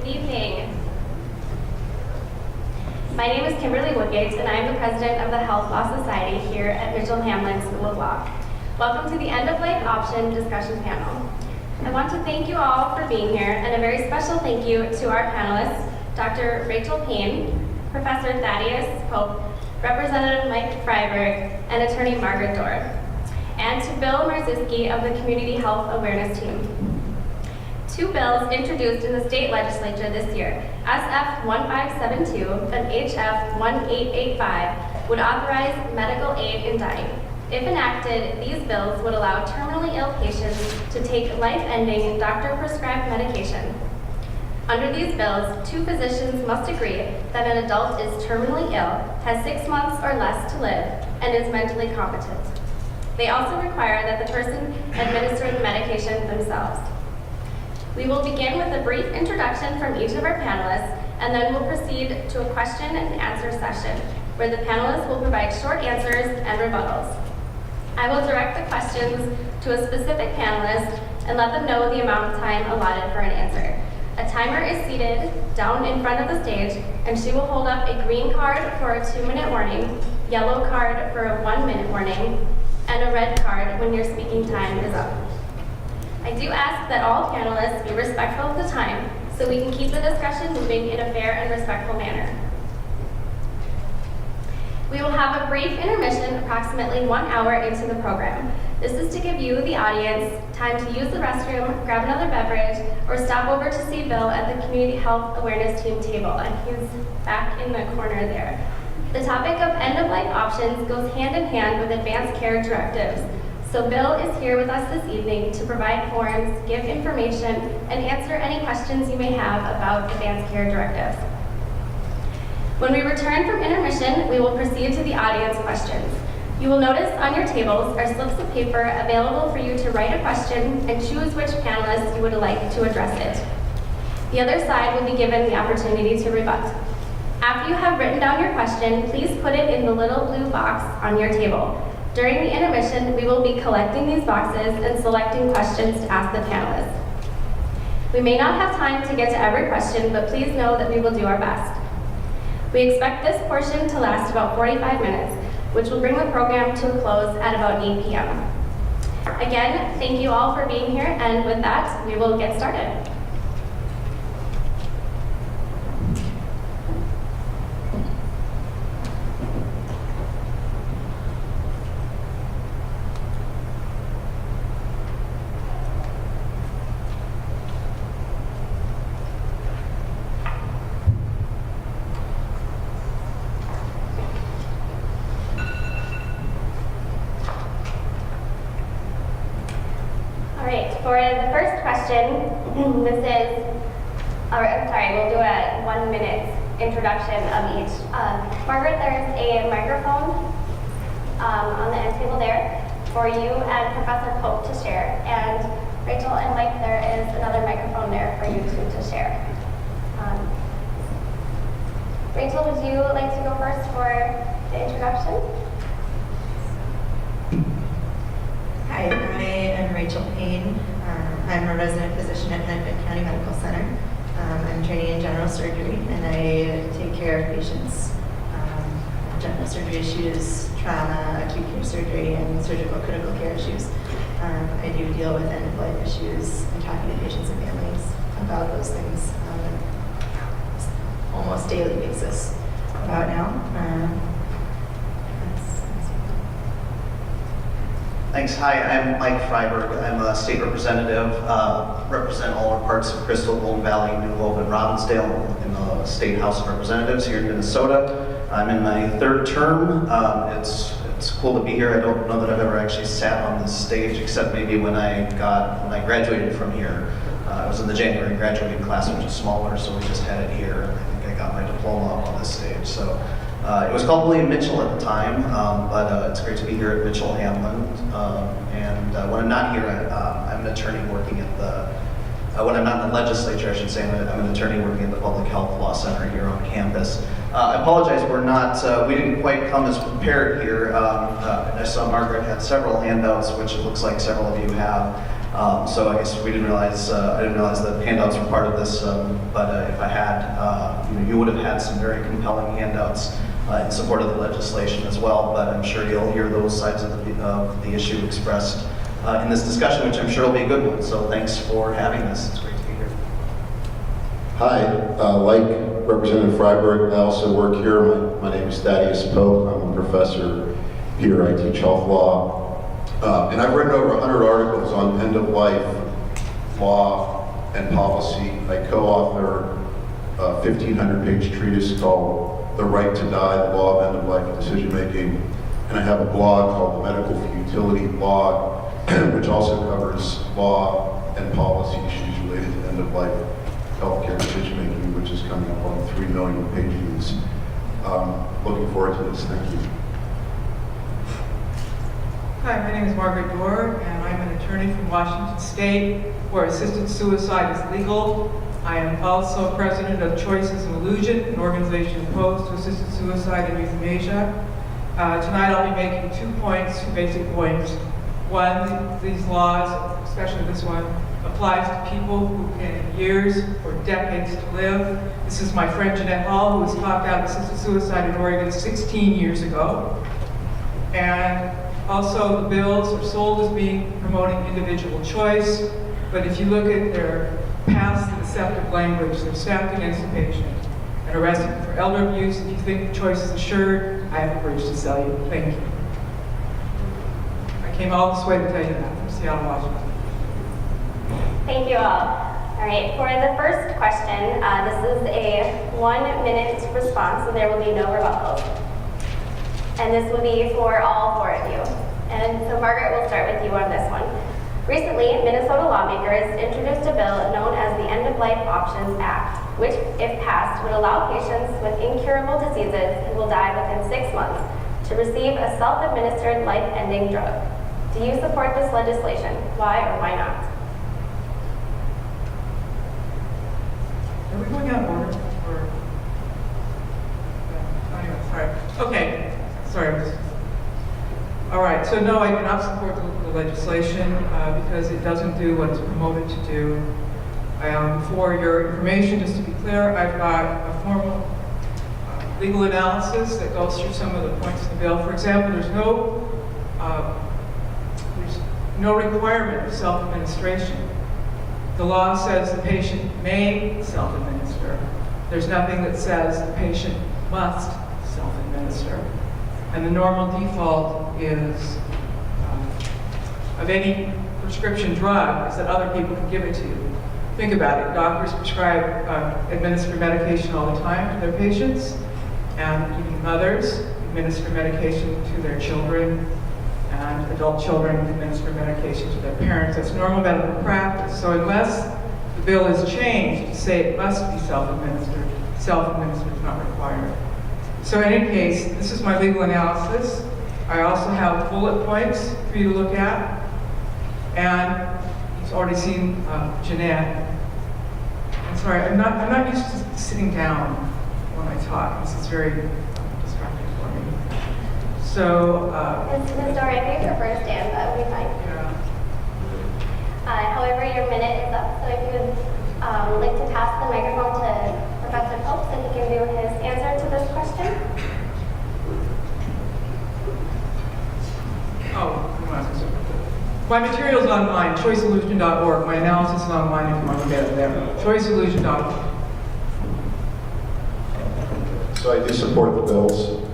evening. My name is Kimberly Woodgate, and I am the president of the Health Law Society here at Mitchell-Hamline School of Law. Welcome to the End-of-Life Option discussion panel. I want to thank you all for being here, and a very special thank you to our panelists, Dr. Rachel Payne, Professor Thaddeus Pope, Representative Mike Freiberg, and Attorney Margaret Dorr, and to Bill Marziski of the Community Health Awareness Team. Two bills introduced in the state legislature this year, SF 1572 and HF 1885, would authorize medical aid in dying. If enacted, these bills would allow terminally ill patients to take life-ending doctor-prescribed medication. Under these bills, two physicians must agree that an adult is terminally ill, has 6 months or less to live, and is mentally competent. They also require that the person administer the medication themselves. We will begin with a brief introduction from each of our panelists, and then we'll proceed to a question and answer session, where the panelists will provide short answers and rebuttals. I will direct the questions to a specific panelist and let them know the amount of time allotted for an answer. A timer is seated down in front of the stage, and she will hold up a green card for a 2-minute warning, yellow card for a 1-minute warning, and a red card when your speaking time is up. I do ask that all panelists be respectful of the time so we can keep the discussion moving in a fair and respectful manner. We will have a brief intermission approximately 1 hour into the program. This is to give you, the audience, time to use the restroom, grab another beverage, or stop over to see Bill at the Community Health Awareness Team table, and he's back in the corner there. The topic of end-of-life options goes hand in hand with advanced care directives. So Bill is here with us this evening to provide forums, give information, and answer any questions you may have about advanced care directives. When we return from intermission, we will proceed to the audience questions. You will notice on your tables are slips of paper available for you to write a question and choose which panelist you would like to address it. The other side will be given the opportunity to rebut. After you have written down your question, please put it in the little blue box on your table. During the intermission, we will be collecting these boxes and selecting questions to ask the panelists. We may not have time to get to every question, but please know that we will do our best. We expect this portion to last about 45 minutes, which will bring the program to a close at about 8 p.m. Again, thank you all for being here, and with that, we will get started. For the first question, we'll do a 1-minute introduction of each. Margaret, there's a microphone on the end table there for you and Professor Pope to share. And Rachel and Mike, there is another microphone there for you two to share. Rachel, would you like to go first for the introduction? Hi, I am Rachel Payne. I'm a resident physician at Hennepin County Medical Center. I'm training in general surgery, and I take care of patients with general surgery issues, trauma, acute care surgery, and surgical critical care issues. I do deal with end-of-life issues and talking to patients and families about those things on an almost daily basis about now. Thanks. Hi, I'm Mike Freiberg. I'm a state representative, represent all our parts of Crystal, Golden Valley, New Hope, and Robbinsdale in the State House of Representatives here in Minnesota. I'm in my 3rd term. It's cool to be here. I don't know that I've ever actually sat on this stage, except maybe when I graduated from here. I was in the January graduating class, which is smaller, so we just had it here. And I think I got my diploma up on this stage. So. It was called William Mitchell at the time, but it's great to be here at Mitchell-Hamline. And when I'm not here, I'm an attorney working at when I'm not in the legislature, I should say, I'm an attorney working at the Public Health Law Center here on campus. I apologize, we didn't quite come as prepared here. I saw Margaret had several handouts, which it looks like several of you have. So I guess we didn't realize, I didn't realize that handouts were part of this, but if I had, you would have had some very compelling handouts in support of the legislation as well, but I'm sure you'll hear those sides of the issue expressed in this discussion, which I'm sure will be a good one. So thanks for having this. It's great to be here. Hi, like Representative Freiberg, I also work here. My name is Thaddeus Pope. I'm a professor here. I teach health law. And I've written over 100 articles on end-of-life law and policy. I co-author a 1,500-page treatise called The Right to Die, the Law of End-of-Life Decision-Making. And I have a blog called the Medical Futility Blog, which also covers law and policy issues related to end-of-life healthcare decision-making, which is coming up on 3 million page views. Looking forward to this. Thank you. Hi, my name is Margaret Dorr, and I'm an attorney from Washington State, where assisted suicide is legal. I am also president of Choices and Illusion, an organization opposed to assisted suicide and euthanasia. Tonight I'll be making 2 points, 2 basic points. One, these laws, especially this one, applies to people who can years or decades to live. This is my friend Jeanette Hall, who was talked out of assisted suicide in Oregon 16 years ago. And also, the bills are sold as being promoting individual choice, but if you look at their past deceptive language, they're staffed against the patient and arrested for elder abuse. If you think the choice is assured, I have a bridge to sell you. Thank you. I came all this way to tell you that from Seattle, Washington. Thank you all. All right, for the first question, this is a 1-minute response, so there will be no rebuttals. And this will be for all 4 of you. And so Margaret, we'll start with you on this one. Recently, Minnesota lawmakers introduced a bill known as the End-of-Life Options Act, which, if passed, would allow patients with incurable diseases who will die within 6 months to receive a self-administered life-ending drug. Do you support this legislation? Why or why not? Are we going out of order? Or... Anyway, sorry. Okay, sorry. All right, so no, I do not support the legislation because it doesn't do what it's promoted to do. For your information, just to be clear, I've got a formal legal analysis that goes through some of the points of the bill. For example, there's no requirement of self-administration. The law says the patient may self-administer. There's nothing that says the patient must self-administer. And the normal default is, of any prescription drug, is that other people can give it to you. Think about it. Doctors prescribe, administer medication all the time to their patients, and even mothers administer medication to their children, and adult children administer medication to their parents. That's normal medical practice. So unless the bill is changed to say it must be self-administered is not required. So in any case, this is my legal analysis. I also have bullet points for you to look at. And you've already seen Jeanette. I'm sorry, I'm not used to sitting down when I talk. This is very distracting for me. So, Ms. Dorr, if you prefer to stand, that would be fine. yeah. However, your minute is up, so if you would like to pass the microphone to Professor Pope so he can do his answer to this question. Oh, I'm gonna ask you something. My material's online, choiceillusion.org. My analysis is online if you want to get it there. choiceillusion.org. So I do support the bills.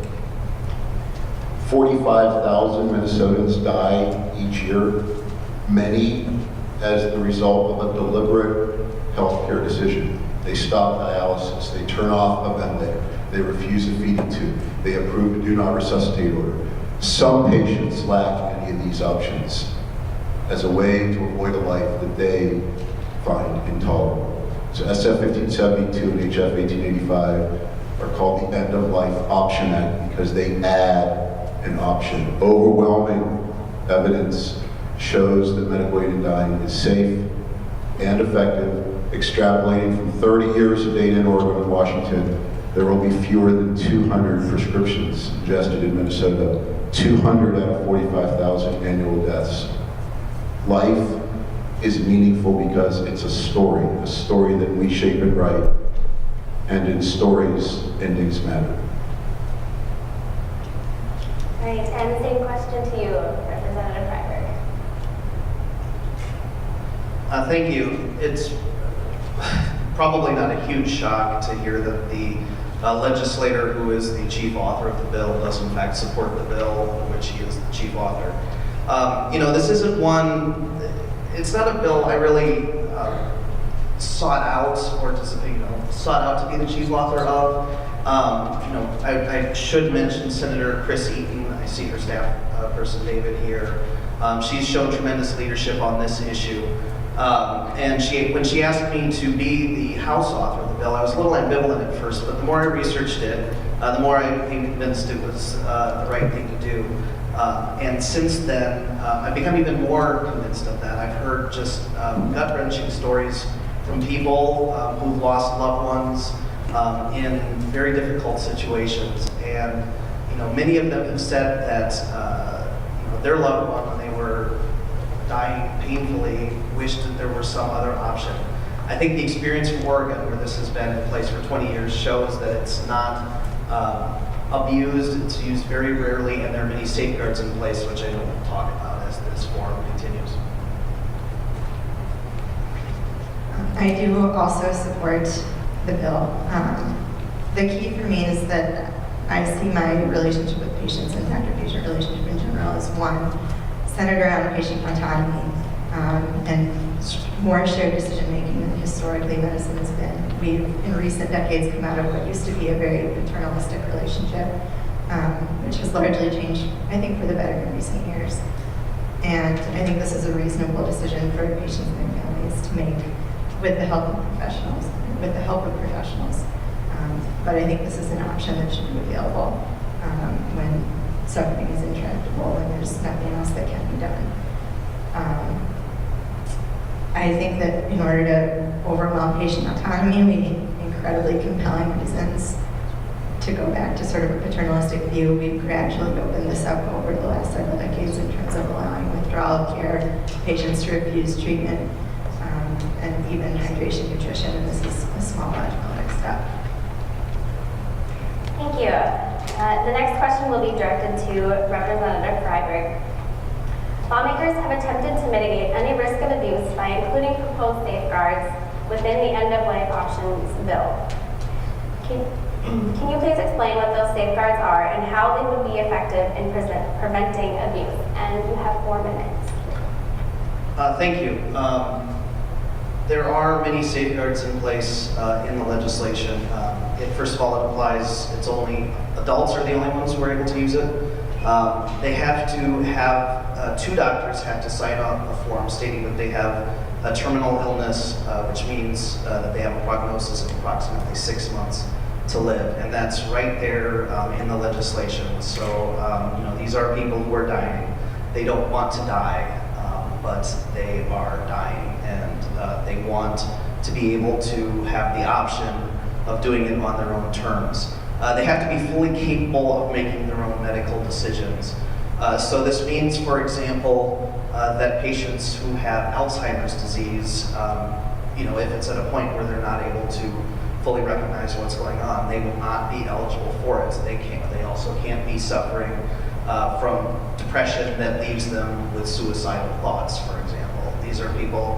45,000 Minnesotans die each year, many as the result of a deliberate healthcare decision. They stop dialysis, they turn off a ventilator, they refuse a feeding tube, they approve a do not resuscitate order. Some patients lack any of these options as a way to avoid a life that they find intolerable. So SF 1572 and HF 1885 are called the End-of-Life Option Act because they add an option. Overwhelming evidence shows that medical aid in dying is safe and effective. Extrapolating from 30 years of data in Oregon and Washington, there will be fewer than 200 prescriptions ingested in Minnesota, 200 out of 45,000 annual deaths. Life is meaningful because it's a story that we shape and write, and in stories, endings matter. All right, and the same question to you, Representative Freiberg. Thank you. It's probably not a huge shock to hear that the legislator who is the chief author of the bill does in fact support the bill, which he is the chief author. This isn't one, it's not a bill I really sought out or sought out to be the chief author of. I should mention Senator Chris Eaton. I see her staff person David here. She's shown tremendous leadership on this issue. And when she asked me to be the House author of the bill, I was a little ambivalent at first, but the more I researched it, the more I became convinced it was the right thing to do. And since then, I've become even more convinced of that. I've heard just gut-wrenching stories from people who've lost loved ones in very difficult situations. And many of them have said that their loved one, when they were dying painfully, wished that there were some other option. I think the experience from Oregon, where this has been in place for 20 years, shows that it's not abused, it's used very rarely, and there are many safeguards in place, which I will talk about as this forum continues. I do also support the bill. The key for me is that I see my relationship with patients and doctor-patient relationship in general as one centered around patient autonomy and more shared decision-making than historically medicine has been. We've, in recent decades, come out of what used to be a very paternalistic relationship, which has largely changed, I think, for the better in recent years. And I think this is a reasonable decision for patients and their families to make with the help of professionals. But I think this is an option that should be available when suffering is intractable and there's nothing else that can be done. I think that in order to overwhelm patient autonomy, we need incredibly compelling reasons to go back to sort of a paternalistic view. We've gradually opened this up over the last several decades in terms of allowing withdrawal of care, patients to refuse treatment, and even hydration, nutrition, and this is a small logical next step. Thank you. The next question will be directed to Representative Freiberg. Lawmakers have attempted to mitigate any risk of abuse by including proposed safeguards within the end-of-life options bill. Can you please explain what those safeguards are and how they would be effective in preventing abuse? And you have 4 minutes. Thank you. There are many safeguards in place in the legislation. First of all, it applies, it's only adults are the only ones who are able to use it. They have to have, 2 doctors have to sign off a form stating that they have a terminal illness, which means that they have a prognosis of approximately 6 months to live. And that's right there in the legislation. So, these are people who are dying. They don't want to die, but they are dying. And they want to be able to have the option of doing it on their own terms. They have to be fully capable of making their own medical decisions. So this means, for example, that patients who have Alzheimer's disease, if it's at a point where they're not able to fully recognize what's going on, they will not be eligible for it. They also can't be suffering from depression that leaves them with suicidal thoughts, for example. These are people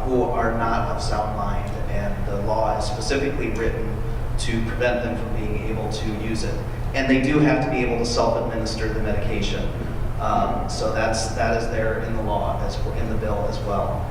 who are not of sound mind, and the law is specifically written to prevent them from being able to use it. And they do have to be able to self-administer the medication. So that is there in the law, in the bill as well.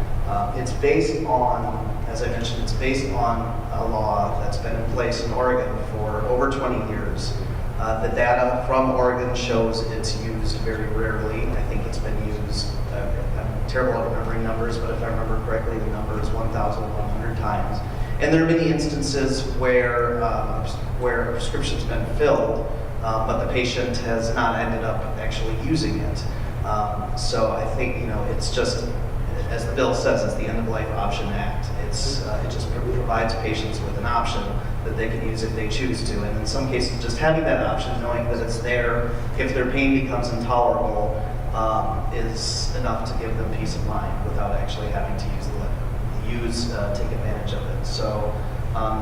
It's based on, as I mentioned, it's based on a law that's been in place in Oregon for over 20 years. The data from Oregon shows it's used very rarely. I think it's been used, I'm terrible at remembering numbers, but if I remember correctly, the number is 1,100 times. And there are many instances where a prescription's been filled, but the patient has not ended up actually using it. So I think, it's just, as the bill says, it's the End-of-Life Option Act. It just provides patients with an option that they can use if they choose to. And in some cases, just having that option, knowing that it's there, if their pain becomes intolerable, is enough to give them peace of mind without actually having to take advantage of it. So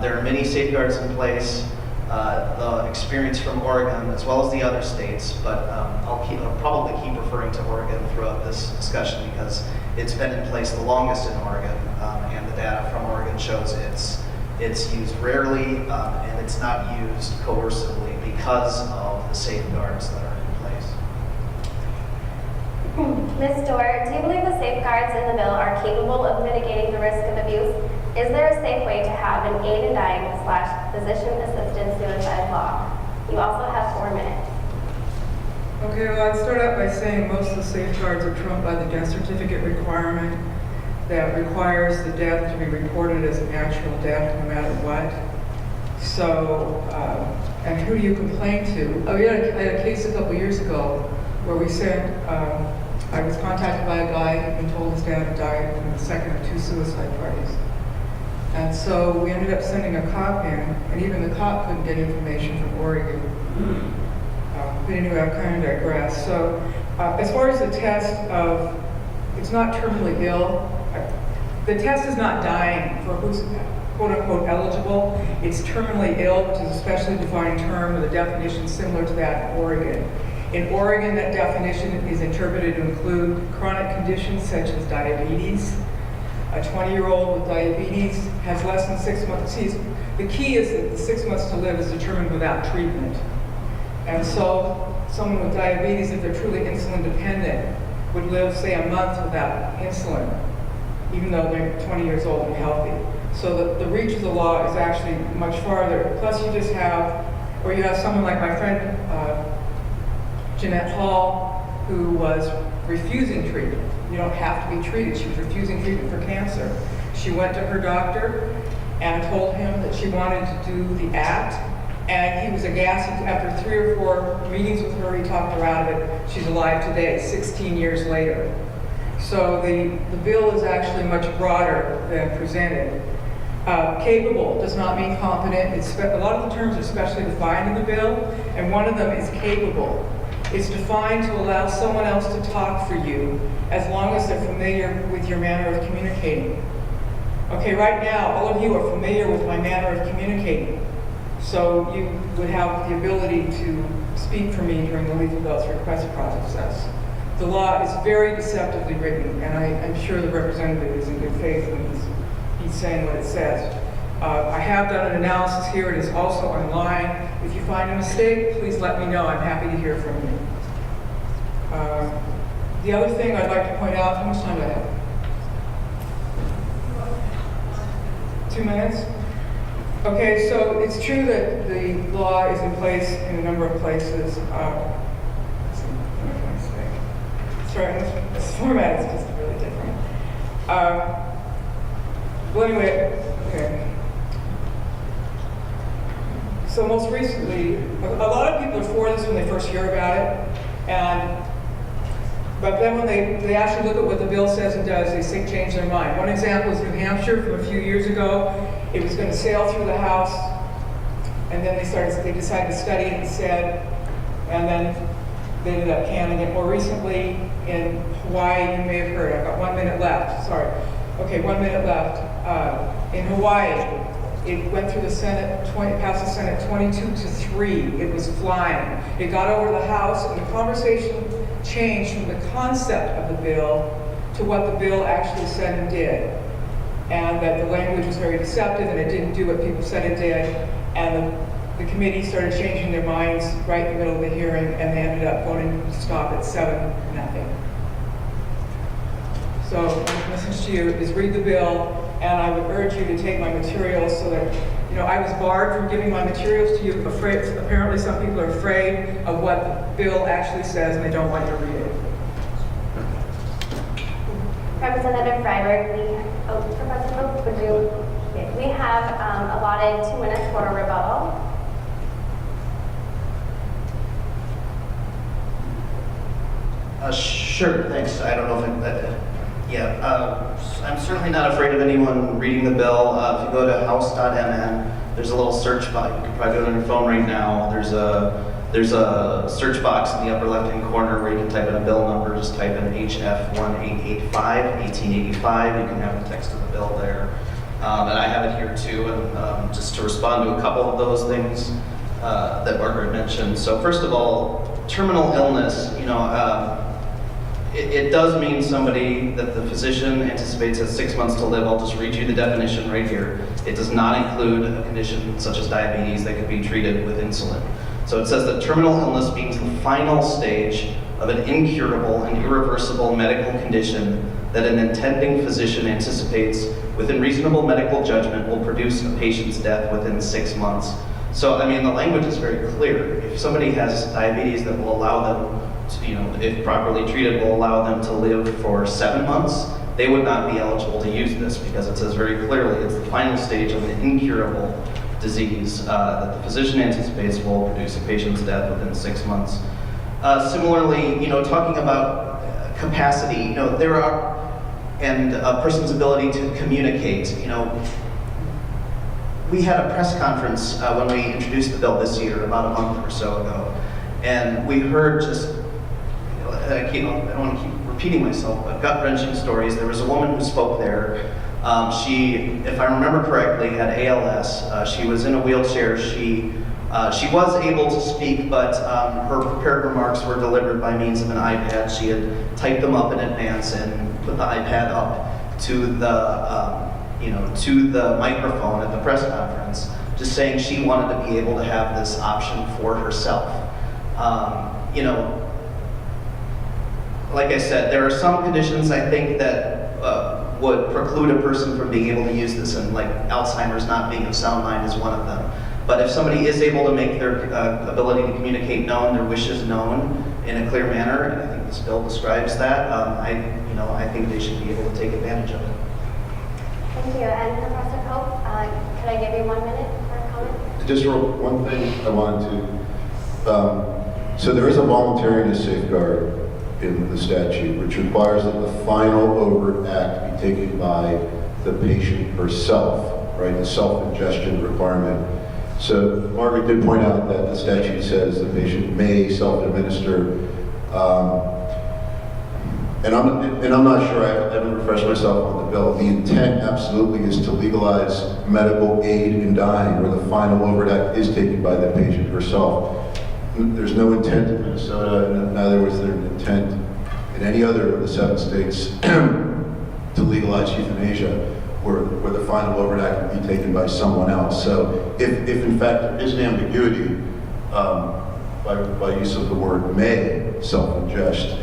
there are many safeguards in place. The experience from Oregon, as well as the other states, but I'll probably keep referring to Oregon throughout this discussion because it's been in place the longest in Oregon, and the data from Oregon shows it's used rarely and it's not used coercively because of the safeguards that are in place. Ms. Dorr, do you believe the safeguards in the bill are capable of mitigating the risk of abuse? Is there a safe way to have an aid in dying / physician-assisted suicide law? You also have 4 minutes. Okay, well, I'd start out by saying most of the safeguards are trumped by the death certificate requirement that requires the death to be reported as a natural death no matter what. So, and who do you complain to? Oh, yeah, I had a case a couple years ago where we said, I was contacted by a guy who'd been told his dad had died in the second of 2 suicide parties. And so we ended up sending a cop in, and even the cop couldn't get information from Oregon. But anyway, I've kind of digressed. So as far as the test of, it's not terminally ill, the test is not dying for who's quote unquote eligible. It's terminally ill, which is a specially defined term with a definition similar to that in Oregon. In Oregon, that definition is interpreted to include chronic conditions such as diabetes. A 20-year-old with diabetes has less than 6 months. See, the key is that the 6 months to live is determined without treatment. And so someone with diabetes, if they're truly insulin dependent, would live, say, a month without insulin, even though they're 20 years old and healthy. So the reach of the law is actually much farther. Plus you just have, or you have someone like my friend, Jeanette Hall, who was refusing treatment. You don't have to be treated. She was refusing treatment for cancer. She went to her doctor and told him that she wanted to do the act, and he was aghast. After 3 or 4 meetings with her, he talked her out of it. She's alive today, 16 years later. So the bill is actually much broader than presented. Capable does not mean competent. A lot of the terms are specially defined in the bill, and one of them is capable. It's defined to allow someone else to talk for you as long as they're familiar with your manner of communicating. Okay, right now, all of you are familiar with my manner of communicating. So you would have the ability to speak for me during the lethal dose request process. The law is very deceptively written, and I'm sure the representative is in good faith when he's saying what it says. I have done an analysis here. It is also online. If you find a mistake, please let me know. I'm happy to hear from you. The other thing I'd like to point out, how much time do I have? 2 minutes? Okay, so it's true that the law is in place in a number of places. Let's see, what can I say? Sorry, this format is just really different. Well, anyway, okay. So most recently, a lot of people are for this when they first hear about it, but then when they actually look at what the bill says and does, they change their mind. One example is New Hampshire from a few years ago. It was going to sail through the House, and then they decided to study it instead, and then they ended up canning it. More recently, in Hawaii, you may have heard, I've got 1 minute left, sorry. Okay, 1 minute left. In Hawaii, it went through the Senate, passed the Senate 22-3. It was flying. It got over the House, and the conversation changed from the concept of the bill to what the bill actually said and did. And that the language was very deceptive, and it didn't do what people said it did. And the committee started changing their minds right in the middle of the hearing, and they ended up voting to stop at 7-0. So my message to you is read the bill, and I would urge you to take my materials so that, I was barred from giving my materials to you. Apparently some people are afraid of what the bill actually says, and they don't want you to read it. Representative Freiberg, we have allotted 2 minutes for a rebuttal. Sure, thanks. I don't know if I'm certainly not afraid of anyone reading the bill. If you go to house.mn, there's a little search button. You can probably do it on your phone right now. There's There's a search box in the upper left-hand corner where you can type in a bill number. Just type in HF1885, 1885. You can have the text of the bill there. And I have it here too. And just to respond to a couple of those things that Margaret mentioned. So first of all, terminal illness, it does mean somebody that the physician anticipates has 6 months to live. I'll just read you the definition right here. It does not include a condition such as diabetes that can be treated with insulin. So it says that terminal illness means the final stage of an incurable and irreversible medical condition that an intending physician anticipates within reasonable medical judgment will produce a patient's death within 6 months. So, I mean, the language is very clear. If somebody has diabetes that will allow them to, if properly treated, will allow them to live for 7 months, they would not be eligible to use this because it says very clearly it's the final stage of an incurable disease that the physician anticipates will produce a patient's death within 6 months. Similarly, talking about capacity, there are, and a person's ability to communicate, we had a press conference when we introduced the bill this year, about a month or so ago, and we heard just, I don't want to keep repeating myself, but gut-wrenching stories. There was a woman who spoke there. She, if I remember correctly, had ALS. She was in a wheelchair. She was able to speak, but her prepared remarks were delivered by means of an iPad. She had typed them up in advance and put the iPad up to the microphone at the press conference, just saying she wanted to be able to have this option for herself. Like I said, there are some conditions I think that would preclude a person from being able to use this, and like Alzheimer's not being of sound mind is one of them. But if somebody is able to make their ability to communicate known, their wishes known in a clear manner, and I think this bill describes that, I think they should be able to take advantage of it. Thank you. And Professor Pope, could I give you 1 minute for a comment? Just one thing I wanted to, so there is a voluntariness safeguard in the statute, which requires that the final overt act be taken by the patient herself, right? The self-ingestion requirement. So Margaret did point out that the statute says the patient may self-administer, and I'm not sure, I haven't refreshed myself on the bill. The intent absolutely is to legalize medical aid in dying, where the final overt act is taken by the patient herself. There's no intent in Minnesota, and neither was there an intent in any other of the 7 states to legalize euthanasia, where the final overt act would be taken by someone else. So if in fact there is an ambiguity by use of the word may self-ingest,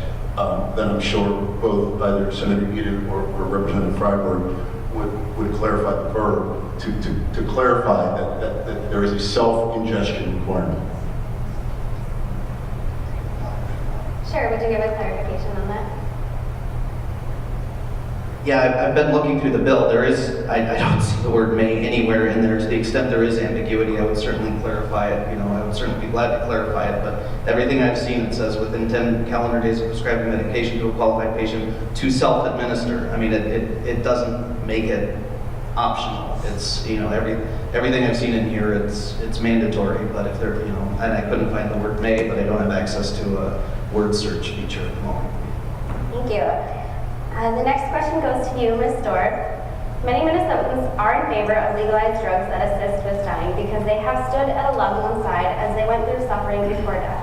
then I'm sure both either Senator Eden or Representative Freiberg would clarify the verb to clarify that there is a self-ingestion requirement. Sure, would you give a clarification on that? Yeah, I've been looking through the bill. There is, I don't see the word may anywhere in there. To the extent there is ambiguity, I would certainly clarify it. I would certainly be glad to clarify it. But everything I've seen, it says within 10 calendar days of prescribing medication to a qualified patient to self-administer. I mean, it doesn't make it optional. It's, everything I've seen in here, it's mandatory. But if there, and I couldn't find the word may, but I don't have access to a word search feature at the moment. Thank you. The next question goes to you, Ms. Dorr. Many Minnesotans are in favor of legalized drugs that assist with dying because they have stood at a loved one's side as they went through suffering before death.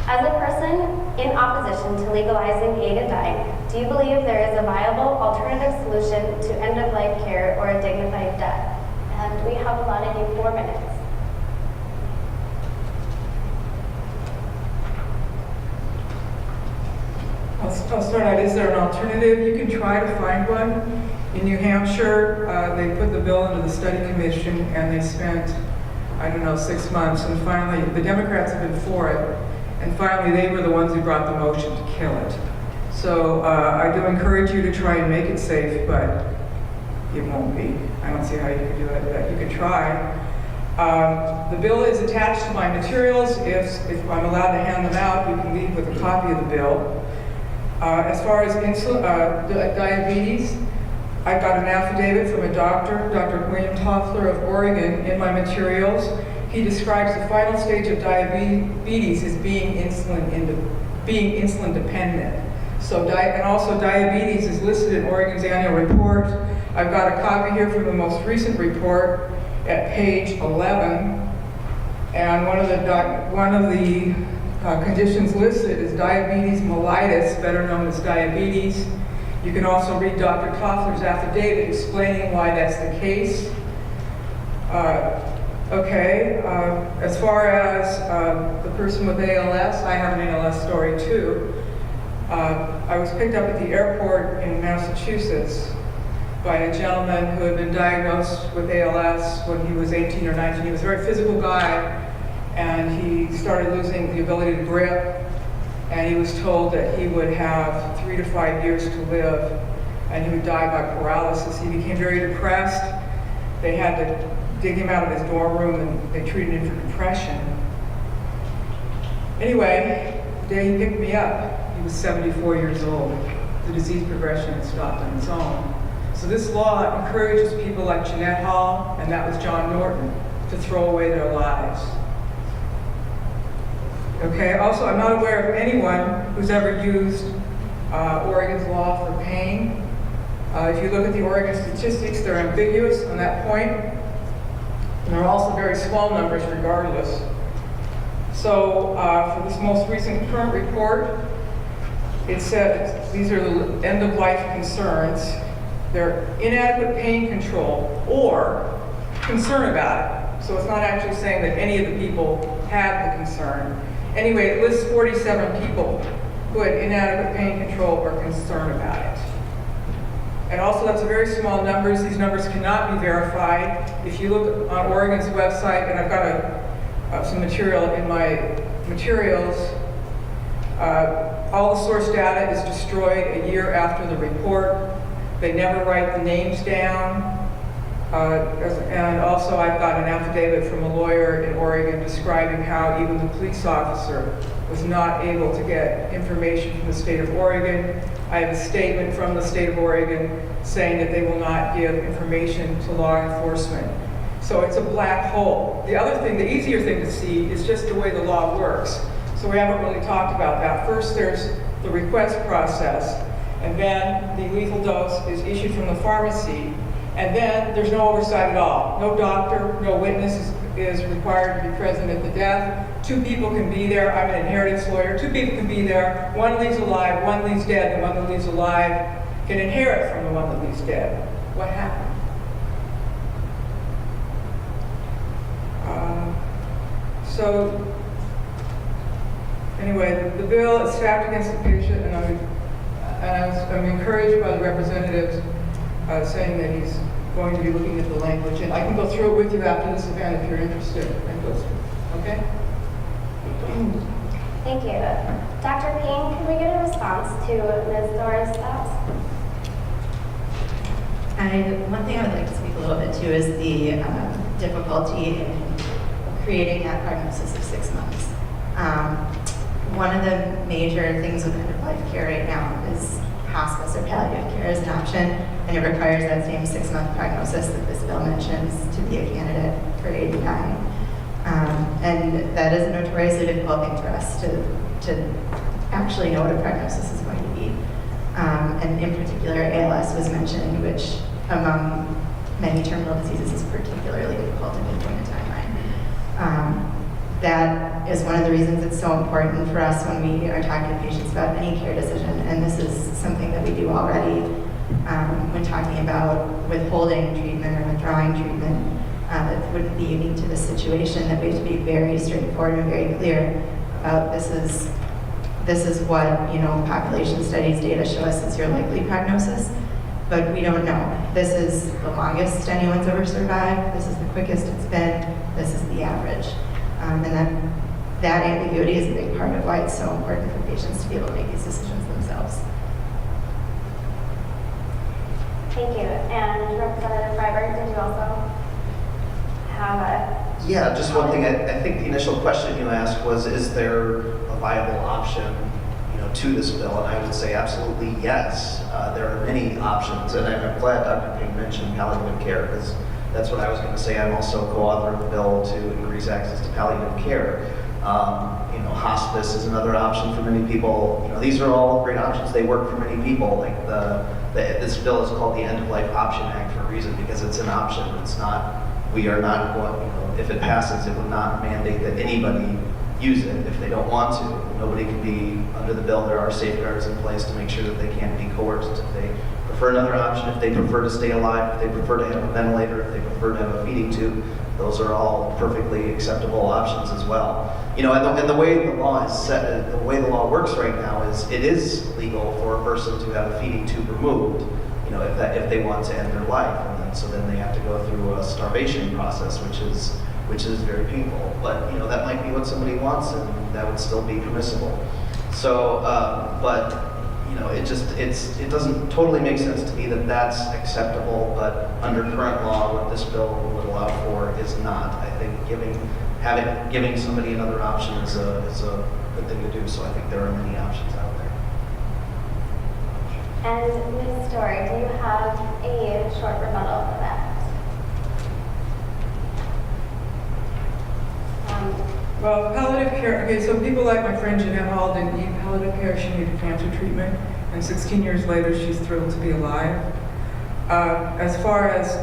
As a person in opposition to legalizing aid in dying, do you believe there is a viable alternative solution to end-of-life care or a dignified death? And we have allotted you 4 minutes. I'll start out. Is there an alternative? You can try to find one. In New Hampshire, they put the bill into the study commission and they spent, 6 months. And finally, the Democrats have been for it. And finally, they were the ones who brought the motion to kill it. So I do encourage you to try and make it safe, but it won't be. I don't see how you can do it, but you can try. The bill is attached to my materials. If I'm allowed to hand them out, you can leave with a copy of the bill. As far as diabetes, I've got an affidavit from a doctor, Dr. William Toffler of Oregon, in my materials. he describes the final stage of diabetes as being insulin dependent. So, and also diabetes is listed in Oregon's annual report. I've got a copy here from the most recent report at page 11. And one of the conditions listed is diabetes mellitus, better known as diabetes. You can also read Dr. Toffler's affidavit explaining why that's the case. As far as the person with ALS, I have an ALS story too. I was picked up at the airport in Massachusetts by a gentleman who had been diagnosed with ALS when he was 18 or 19. He was a very physical guy, and he started losing the ability to grip, and he was told that he would have 3 to 5 years to live, and he would die by paralysis. He became very depressed. They had to dig him out of his dorm room, and they treated him for depression. Anyway, the day he picked me up, he was 74 years old. The disease progression had stopped on its own. So this law encourages people like Jeanette Hall, and that was John Norton, to throw away their lives. Okay, also I'm not aware of anyone who's ever used Oregon's law for pain. If you look at the Oregon statistics, they're ambiguous on that point. And they're also very small numbers regardless. So for this most recent current report, it said these are the end-of-life concerns. They're inadequate pain control or concern about it. So it's not actually saying that any of the people had the concern. Anyway, it lists 47 people who had inadequate pain control or concern about it. And also, that's a very small numbers. These numbers cannot be verified. If you look on Oregon's website, and I've got some material in my materials, all the source data is destroyed a year after the report. They never write the names down. And also, I've got an affidavit from a lawyer in Oregon describing how even the police officer was not able to get information from the state of Oregon. I have a statement from the state of Oregon saying that they will not give information to law enforcement. So it's a black hole. The other thing, the easier thing to see is just the way the law works. So we haven't really talked about that. First, there's the request process, and then the lethal dose is issued from the pharmacy, and then there's no oversight at all. No doctor, no witness is required to be present at the death. 2 people can be there. I'm an inheritance lawyer. 2 people can be there. One leaves alive, one leaves dead. The one that leaves alive can inherit from the one that leaves dead. What happened? Anyway, the bill is stacked against the patient, and I'm encouraged by the representatives saying that he's going to be looking at the language, and I can go through it with you after this event if you're interested. Okay? Thank you. Dr. Payne, can we get a response to Ms. Dora's thoughts? One thing I would like to speak a little bit to is the difficulty in creating that prognosis of 6 months. One of the major things with end-of-life care right now is hospice or palliative care as an option, and it requires that same 6-month prognosis that this bill mentions to be a candidate for AD9. And that is a notoriously difficult thing for us to actually know what a prognosis is going to be. And in particular, ALS was mentioned, which among many terminal diseases is particularly difficult to pinpoint a timeline. That is one of the reasons it's so important for us when we are talking to patients about any care decision, and this is something that we do already when talking about withholding treatment or withdrawing treatment. It wouldn't be unique to this situation, that we have to be very straightforward and very clear about this is what, population studies data show us is your likely prognosis, but we don't know. This is the longest anyone's ever survived, this is the quickest it's been, this is the average. And that ambiguity is a big part of why it's so important for patients to be able to make these decisions themselves. Thank you. And Representative Freiberg, did you also have a... Yeah, just one thing. I think the initial question you asked was, is there a viable option, to this bill? And I would say absolutely yes. There are many options, and I'm glad Dr. Payne mentioned palliative care, because that's what I was going to say. I'm also co-author of the bill to increase access to palliative care. Hospice is another option for many people. These are all great options. They work for many people. Like this bill is called the End of Life Option Act for a reason, because it's an option. It's not, we are not going, if it passes, it would not mandate that anybody use it if they don't want to. Nobody can be, under the bill, there are safeguards in place to make sure that they can't be coerced. If they prefer another option, if they prefer to stay alive, if they prefer to have a ventilator, if they prefer to have a feeding tube, those are all perfectly acceptable options as well. And the way the law is set, the way the law works right now is it is legal for a person to have a feeding tube removed, if they want to end their life. And then they have to go through a starvation process, which is very painful. But that might be what somebody wants, and that would still be permissible. So, it doesn't totally make sense to me that that's acceptable, but under current law, what this bill would allow for is not. I think giving somebody another option is a good thing to do. So I think there are many options out there. And Ms. Story, do you have a short rebuttal for that? Well, palliative care, okay, so people like my friend Jeanette Hall didn't need palliative care. She needed cancer treatment, and 16 years later, she's thrilled to be alive. As far as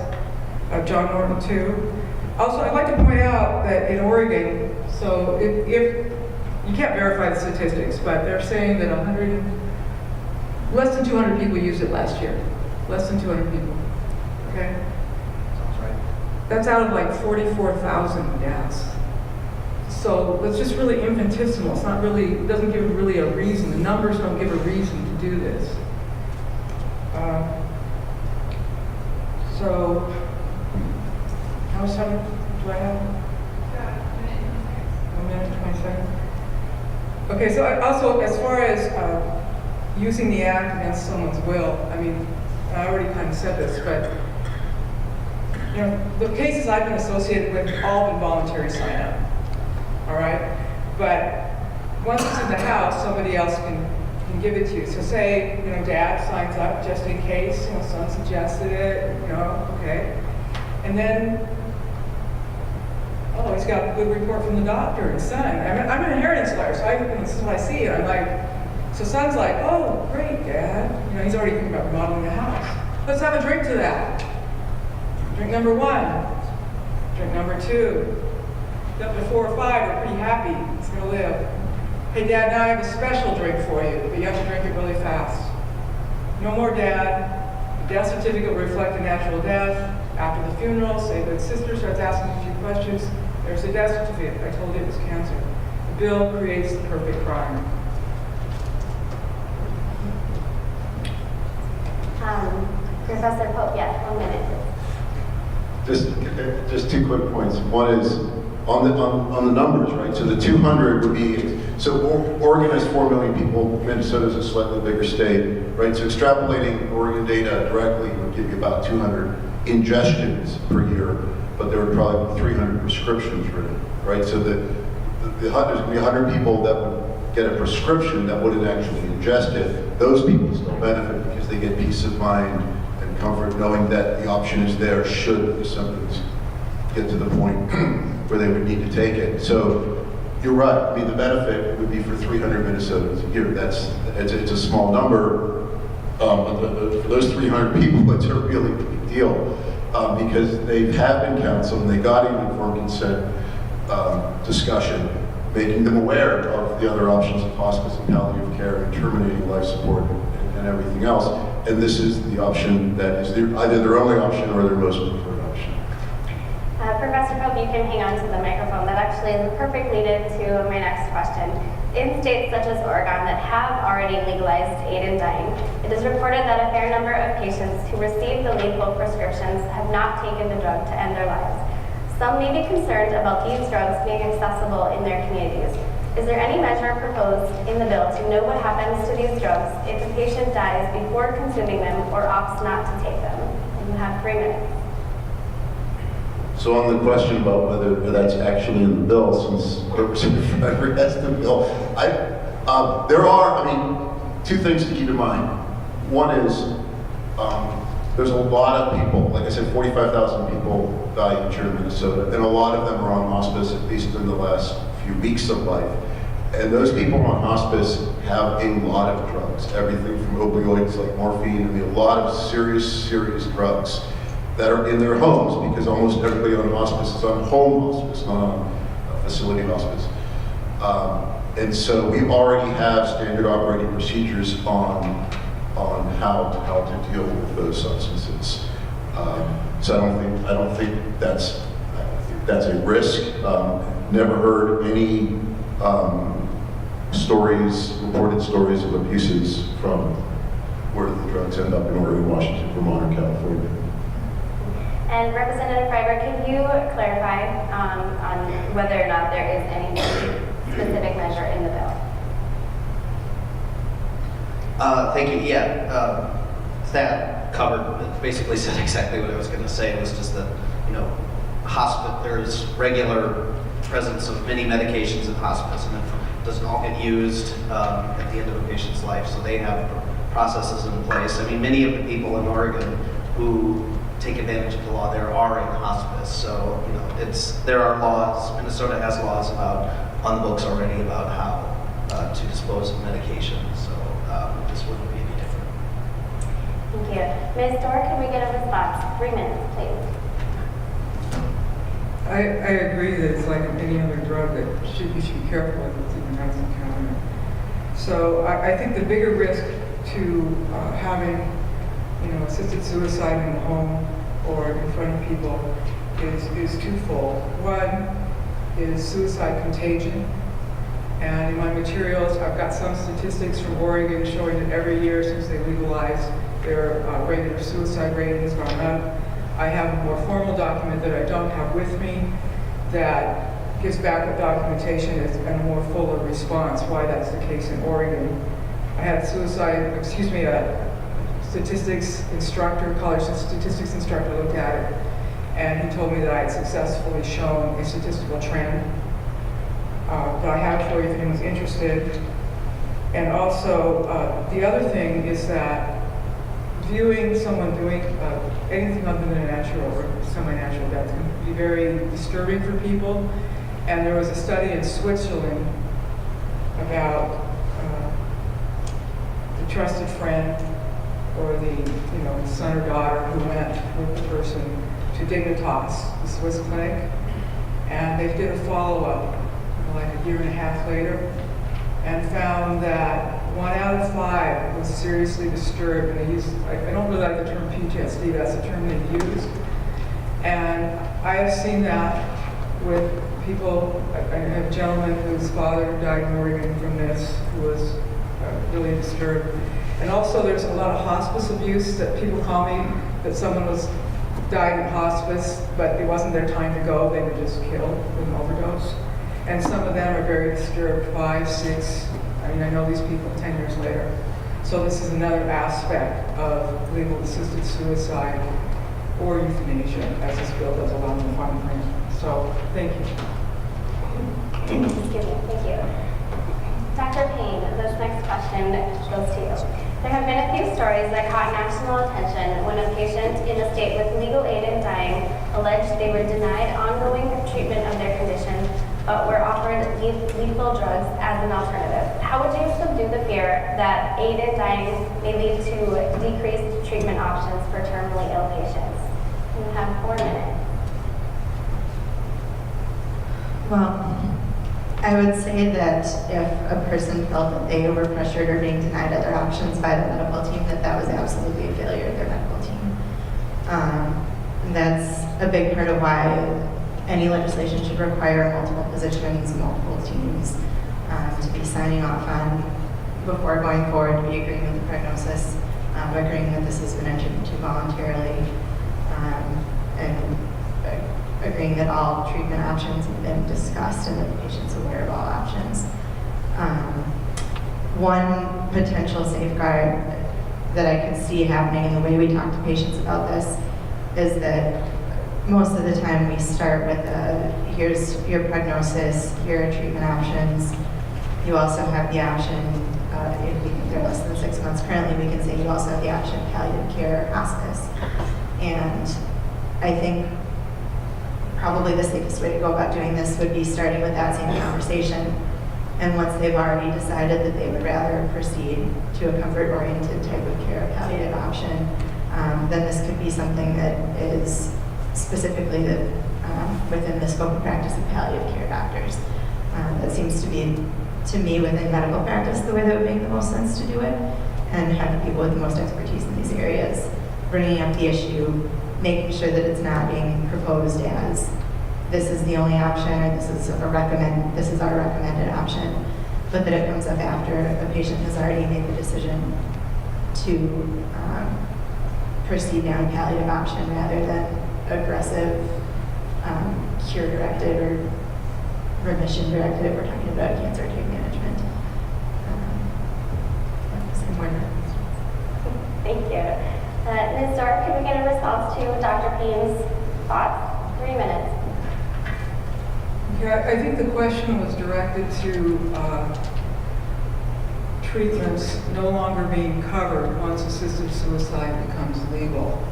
John Norton, too. Also, I'd like to point out that in Oregon, so if you can't verify the statistics, but they're saying that less than 200 people used it last year. Less than 200 people, okay? Sounds right. That's out of like 44,000 deaths. So it's just really infinitesimal. It's not really, it doesn't give really a reason. The numbers don't give a reason to do this. So, how much time do I have? 1 minute, 20 seconds. Okay, so also, as far as using the act against someone's will, I mean, I already kind of said this, but the cases I've been associated with have all been voluntary sign-up. All right, but once it's in the house, somebody else can give it to you. So say, dad signs up just in case, son suggested it, okay. And then, he's got a good report from the doctor and son. I'm an inheritance lawyer, so this is what I see. And I'm like, so son's like, oh, great, dad. He's already thinking about remodeling the house. Let's have a drink to that. Drink number 1, drink number 2. Up to 4 or 5 are pretty happy. It's going to live. Hey, Dad, now I have a special drink for you, but you have to drink it really fast. No more, Dad. The death certificate will reflect a natural death. After the funeral, say the sister starts asking a few questions. There's the death certificate. I told you it was cancer. The bill creates the perfect crime. Professor Pope, yes, 1 minute. Just 2 quick points. One is on the numbers, right? So the 200 would be, so Oregon has 4 million people, Minnesota's a slightly bigger state, right? So extrapolating Oregon data directly would give you about 200 ingestions per year, but there would probably be 300 prescriptions written, right? So there's going to be 100 people that would get a prescription that wouldn't actually ingest it. Those people still benefit because they get peace of mind and comfort knowing that the option is there should the symptoms get to the point where they would need to take it. So you're right. I mean, the benefit would be for 300 Minnesotans a year. It's a small number, but for those 300 people, it's a really big deal because they have been counseled and they got an informed consent discussion, making them aware of the other options of hospice and palliative care and terminating life support and everything else. And this is the option that is either their only option or their most preferred option. Professor Pope, you can hang on to the microphone. That actually is a perfect lead-in to my next question. In states such as Oregon that have already legalized aid in dying, it is reported that a fair number of patients who receive the lethal prescriptions have not taken the drug to end their lives. Some may be concerned about these drugs being accessible in their communities. Is there any measure proposed in the bill to know what happens to these drugs if a patient dies before consuming them or opts not to take them? And you have 3 minutes. So on the question about whether that's actually in the bill, since Representative Freiberg has the bill, there are, 2 things to keep in mind. One is There's a lot of people, like I said, 45,000 people die each year in Minnesota, and a lot of them are on hospice, at least in the last few weeks of life. And those people on hospice have a lot of drugs, everything from opioids like morphine, and a lot of serious drugs that are in their homes, because almost everybody on hospice is on home hospice, not on facility hospice. And so we already have standard operating procedures on how to deal with those substances. So I don't think that's a risk. Never heard any reported stories of abuses from where the drugs end up in Oregon, Washington, Vermont, or California. And Representative Freiberg, can you clarify on whether or not there is any specific measure in the bill? Thank you. Yeah, that covered, basically said exactly what I was going to say. It was just that, hospice, there's regular presence of many medications in hospice, and it doesn't all get used at the end of a patient's life. So they have processes in place. I mean, many of the people in Oregon who take advantage of the law there are in hospice. So, there are laws. Minnesota has laws on the books already about how to dispose of medication. So this wouldn't be any different. Thank you. Ms. Dorr, can we get a response? 3 minutes, please. I agree that it's like any other drug that you should be careful with what's in your medicine cabinet. So I think the bigger risk to having, assisted suicide in the home or in front of people is twofold. One is suicide contagion. And in my materials, I've got some statistics from Oregon showing that every year since they legalized, their rate of suicide rate has gone up. I have a more formal document that I don't have with me that gives backup documentation and a more fuller response why that's the case in Oregon. I had a statistics instructor, college statistics instructor look at it, and he told me that I had successfully shown a statistical trend. But I have it for you if anyone's interested. And also, the other thing is that viewing someone doing anything other than a natural or semi-natural death can be very disturbing for people. And there was a study in Switzerland about the trusted friend or the son or daughter who went with the person to Dignitas, the Swiss clinic, and they did a follow-up like a year and a half later, and found that 1 out of 5 was seriously disturbed. And they used, I don't really like the term PTSD, but that's the term they used. And I have seen that with people. I have a gentleman whose father died in Oregon from this, who was really disturbed. And also there's a lot of hospice abuse that people call me, that someone died in hospice, but it wasn't their time to go, they were just killed with an overdose. And some of them are very disturbed, 5, 6, I know these people 10 years later. So this is another aspect of legal assisted suicide or euthanasia, as this bill does allow in the fine print. So, thank you. Excuse me, thank you. Dr. Payne, this next question goes to you. There have been a few stories that caught national attention when a patient in a state with legal aid in dying alleged they were denied ongoing treatment of their condition, but were offered lethal drugs as an alternative. How would you subdue the fear that aid in dying may lead to decreased treatment options for terminally ill patients? You have 4 minutes. Well, I would say that if a person felt that they were pressured or being denied other options by the medical team, that was absolutely a failure of their medical team. That's a big part of why any legislation should require multiple positions, multiple teams to be signing off on before going forward, to be agreeing with the prognosis, agreeing that this has been entered into voluntarily, and agreeing that all treatment options have been discussed and that the patient's aware of all options. One potential safeguard that I could see happening in the way we talk to patients about this is that most of the time we start with here's your prognosis, here are treatment options. You also have the option, if we think they're less than 6 months. Currently, we can say you also have the option of palliative care, hospice. And I think probably the safest way to go about doing this would be starting with that same conversation. And once they've already decided that they would rather proceed to a comfort-oriented type of care, a palliative option, then this could be something that is specifically within the scope of practice of palliative care doctors. That seems to be, to me, within medical practice, the way that would make the most sense to do it, and have the people with the most expertise in these areas bringing up the issue, making sure that it's not being proposed as this is the only option, or this is our recommended option, but that it comes up after a patient has already made the decision to proceed down a palliative option rather than aggressive cure-directed or remission-directed if we're talking about cancer care management. Thank you. Ms. Dorr, can we get a response to Dr. Payne's thoughts? 3 minutes. Yeah, I think the question was directed to treatments no longer being covered once assisted suicide becomes legal.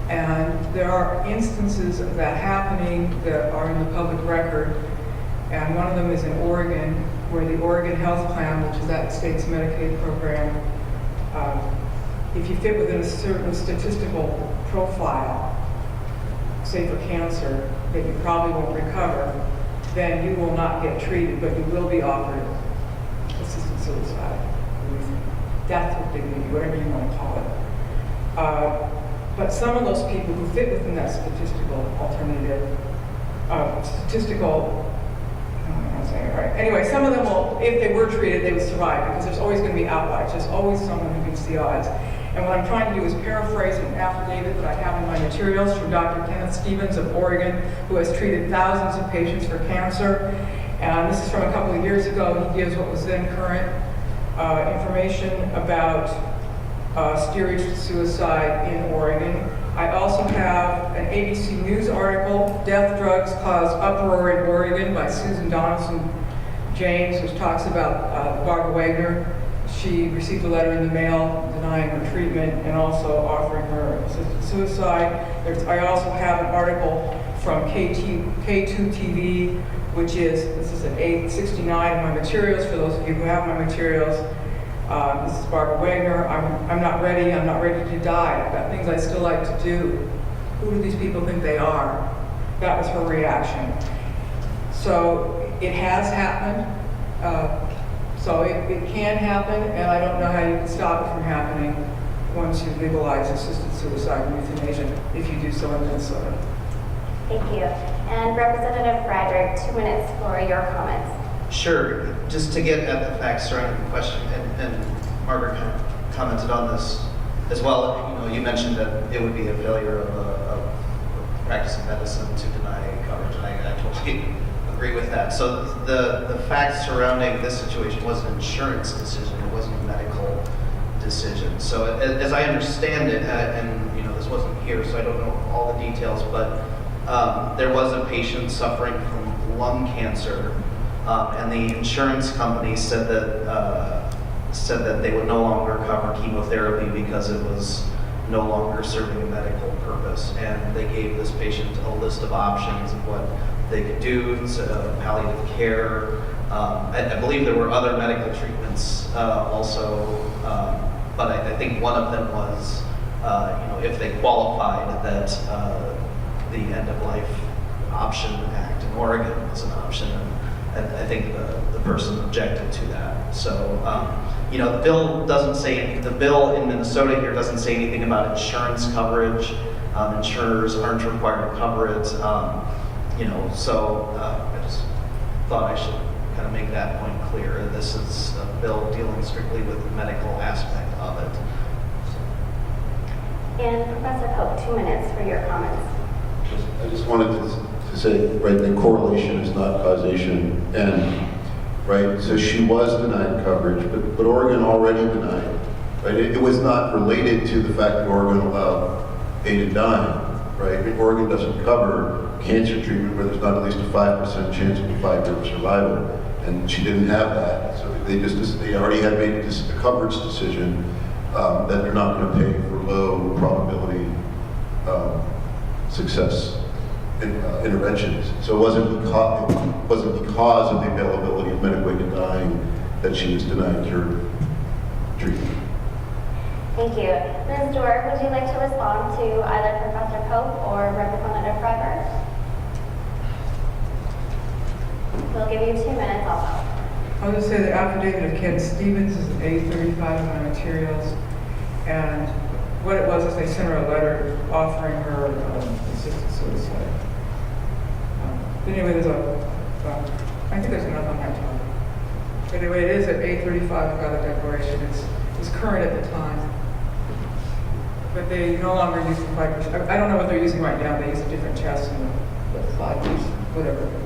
And there are instances of that happening that are in the public record, and one of them is in Oregon, where the Oregon Health Plan, which is that state's Medicaid program, if you fit within a certain statistical profile, say for cancer, that you probably won't recover, then you will not get treated, but you will be offered assisted suicide, death with dignity, whatever you want to call it. But some of those people who fit within that statistical alternative, I don't know how to say it right. Anyway, some of them will, if they were treated, they would survive, because there's always going to be outliers. There's always someone who beats the odds. And what I'm trying to do is paraphrase an affidavit that I have in my materials from Dr. Kenneth Stevens of Oregon, who has treated thousands of patients for cancer. And this is from a couple of years ago. He gives what was then current information about steerage suicide in Oregon. I also have an ABC News article, Death Drugs Cause Uproar in Oregon, by Susan Donaldson James, which talks about Barbara Wagner. She received a letter in the mail denying her treatment and also offering her assisted suicide. I also have an article from K2TV, which is, this is at 869 of my materials, for those of you who have my materials. This is Barbara Wagner. I'm not ready to die. I've got things I still like to do. Who do these people think they are? That was her reaction. So it has happened. So it can happen, and I don't know how you can stop it from happening once you legalize assisted suicide and euthanasia, if you do so in Minnesota. Thank you. And Representative Freiberg, 2 minutes for your comments. Sure. Just to get at the facts surrounding the question, and Margaret kind of commented on this as well. You know, you mentioned that it would be a failure of practicing medicine to deny coverage, and I totally agree with that. So the facts surrounding this situation was an insurance decision. It wasn't a medical decision. So as I understand it, and you know, this wasn't here, so I don't know all the details, but there was a patient suffering from lung cancer, and the insurance company said that they would no longer cover chemotherapy because it was no longer serving a medical purpose, and they gave this patient a list of options of what they could do, palliative care. I believe there were other medical treatments also, but I think one of them was, you know, if they qualified, that the End-of-Life Option Act in Oregon was an option, and I think the person objected to that. So, you know, the bill doesn't say, the bill in Minnesota here doesn't say anything about insurance coverage. Insurers aren't required to cover it. You know, so I just thought I should kind of make that point clear. This is a bill dealing strictly with the medical aspect of it. And Professor Pope, 2 minutes for your comments. I just wanted to say, right, the correlation is not causation, and right, so she was denied coverage, but Oregon already denied, right? It was not related to the fact that Oregon allowed aided dying, right? I mean, Oregon doesn't cover cancer treatment where there's not at least a 5% chance of a 5-year survival. And she didn't have that, so they already had made a coverage decision that they're not going to pay for low probability success interventions. So it wasn't because of the availability of medicated dying that she was denied cure treatment. Thank you. Ms. Dorr, would you like to respond to either Professor Pope or Representative Freiberg? We'll give you 2 minutes also. I'll just say the affidavit of Ken Stevens is an A35 of my materials, and what it was is they sent her a letter offering her assisted suicide. But anyway, I think there's enough on that topic. But anyway, it is an A35 Guadalupe Declaration. It's current at the time. But they no longer use the 5%. I don't know what they're using right now. They use a different test in the 5 years, whatever it is.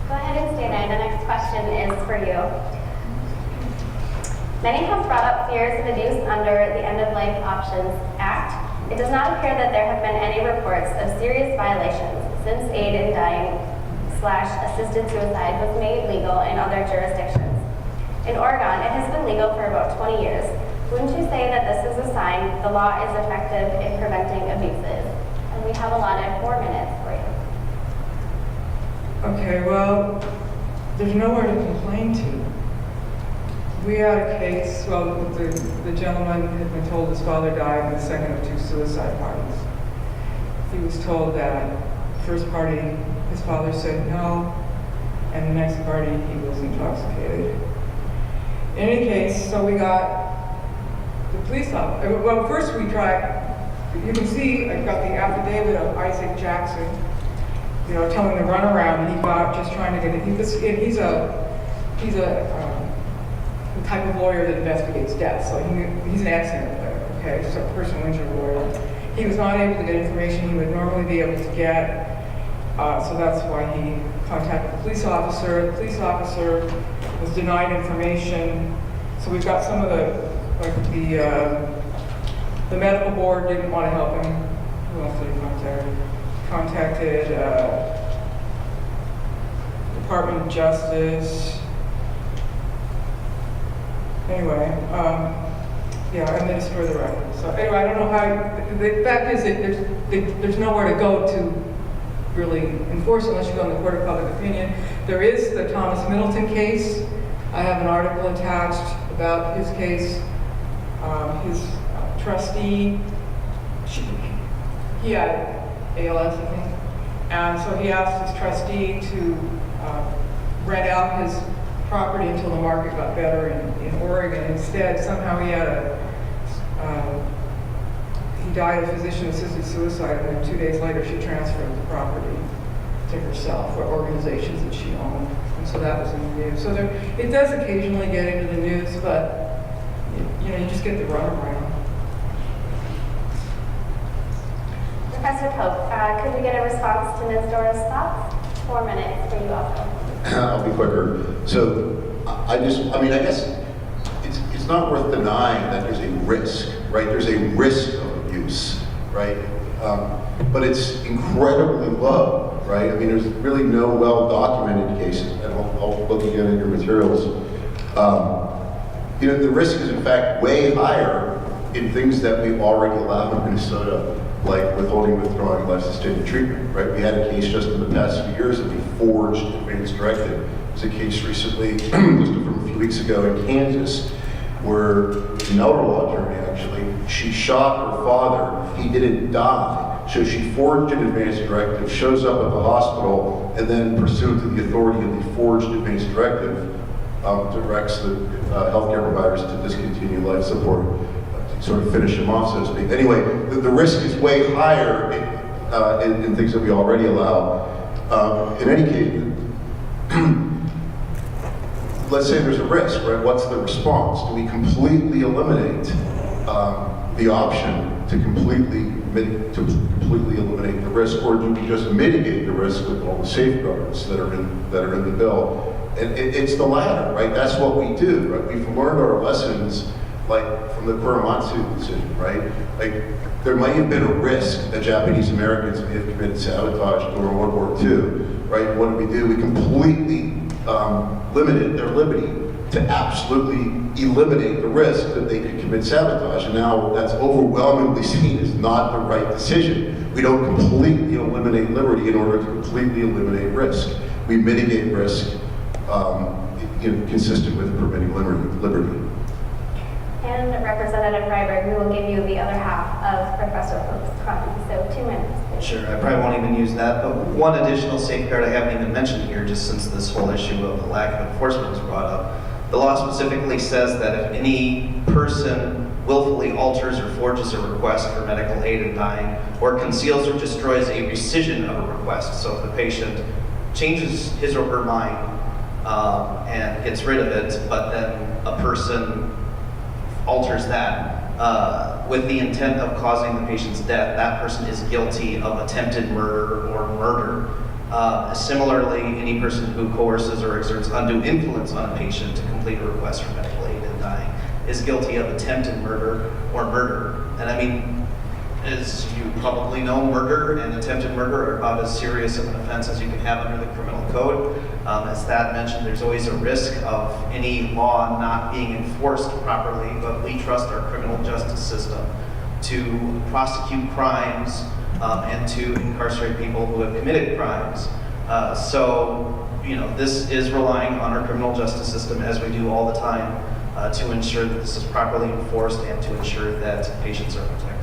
Go ahead and stay there. The next question is for you. Many have brought up fears of abuse under the End-of-Life Options Act. It does not appear that there have been any reports of serious violations since aid in dying / assisted suicide was made legal in other jurisdictions. In Oregon, it has been legal for about 20 years. Wouldn't you say that this is a sign the law is effective in preventing abuses? And we have allotted 4 minutes for you. Okay, well, there's nowhere to complain to. We had a case, well, the gentleman had been told his father died in the second of 2 suicide parties. He was told that first party, his father said no, and the next party, he was intoxicated. In any case, so we got the police officer. Well, first we tried, you can see I've got the affidavit of Isaac Jackson, you know, telling the runaround, and he got just trying to get it. He's the type of lawyer that investigates death, so he's an accident lawyer, okay, so personal injury lawyer. He was not able to get information he would normally be able to get, so that's why he contacted the police officer. The police officer was denied information, so we've got some of the medical board didn't want to help him. Who else did he contact? Contacted Department of Justice. Anyway, yeah, and then it's further out. So anyway, I don't know how, the fact is that there's nowhere to go to really enforce it unless you go in the court of public opinion. There is the Thomas Middleton case. I have an article attached about his case. His trustee, he had ALS, I think, and so he asked his trustee to rent out his property until the market got better in Oregon. Instead, somehow he had he died of physician-assisted suicide, and then 2 days later she transferred the property to herself or organizations that she owned. And so that was in the news. So it does occasionally get into the news, but you know, you just get the runaround. Professor Pope, could we get a response to Ms. Dorr's thoughts? 4 minutes for you also. I'll be quicker. So I guess it's not worth denying that there's a risk, right? There's a risk of abuse, right? But it's incredibly low, right? I mean, there's really no well-documented cases, and I'll look again in your materials. You know, the risk is in fact way higher in things that we already allow in Minnesota, like withholding, withdrawing, life-sustaining treatment, right? We had a case just in the past few years that we forged advance directive. There's a case recently, just from a few weeks ago in Kansas, where an elder law attorney actually, she shot her father, he didn't die. So she forged an advance directive, shows up at the hospital, and then pursuant to the authority of the forged advance directive, directs the healthcare providers to discontinue life support, to sort of finish him off, so to speak. Anyway, the risk is way higher in things that we already allow. In any case, let's say there's a risk, right? What's the response? Do we completely eliminate the option to completely eliminate the risk, or do we just mitigate the risk with all the safeguards that are in the bill? And it's the latter, right? That's what we do, right? We've learned our lessons, like from the Korematsu decision, right? Like there might have been a risk that Japanese Americans may have committed sabotage during World War II, right? What do? We completely limited their liberty to absolutely eliminate the risk that they could commit sabotage. And now that's overwhelmingly seen as not the right decision. We don't completely eliminate liberty in order to completely eliminate risk. We mitigate risk consistent with permitting liberty. And Representative Freiberg, we will give you the other half of Professor Pope's comment, so 2 minutes. Please. Sure, I probably won't even use that, but one additional safeguard I haven't even mentioned here, just since this whole issue of the lack of enforcement was brought up. The law specifically says that if any person willfully alters or forges a request for medical aid in dying, or conceals or destroys a rescission of a request, so if the patient changes his or her mind and gets rid of it, but then a person alters that with the intent of causing the patient's death, that person is guilty of attempted murder or murder. Similarly, any person who coerces or exerts undue influence on a patient to complete a request for medical aid in dying is guilty of attempted murder or murder. And I mean, as you probably know, murder and attempted murder are about as serious of an offense as you can have under the criminal code. As Thad mentioned, there's always a risk of any law not being enforced properly, but we trust our criminal justice system to prosecute crimes and to incarcerate people who have committed crimes. So, this is relying on our criminal justice system, as we do all the time, to ensure that this is properly enforced and to ensure that patients are protected.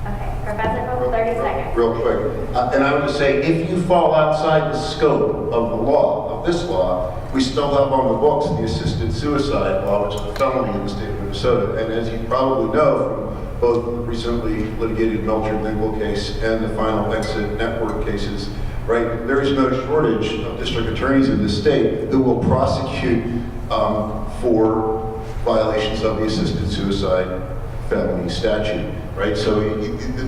Okay, Professor Pope, 30 seconds. Real quick. And I would just say, if you fall outside the scope of the law, of this law, we still have on the books the assisted suicide law, which is a felony in the state of Minnesota. And as you probably know from both the recently litigated Melcher-Dingell case and the final Exit Network cases, right, there is no shortage of district attorneys in this state who will prosecute for violations of the assisted suicide felony statute, right? So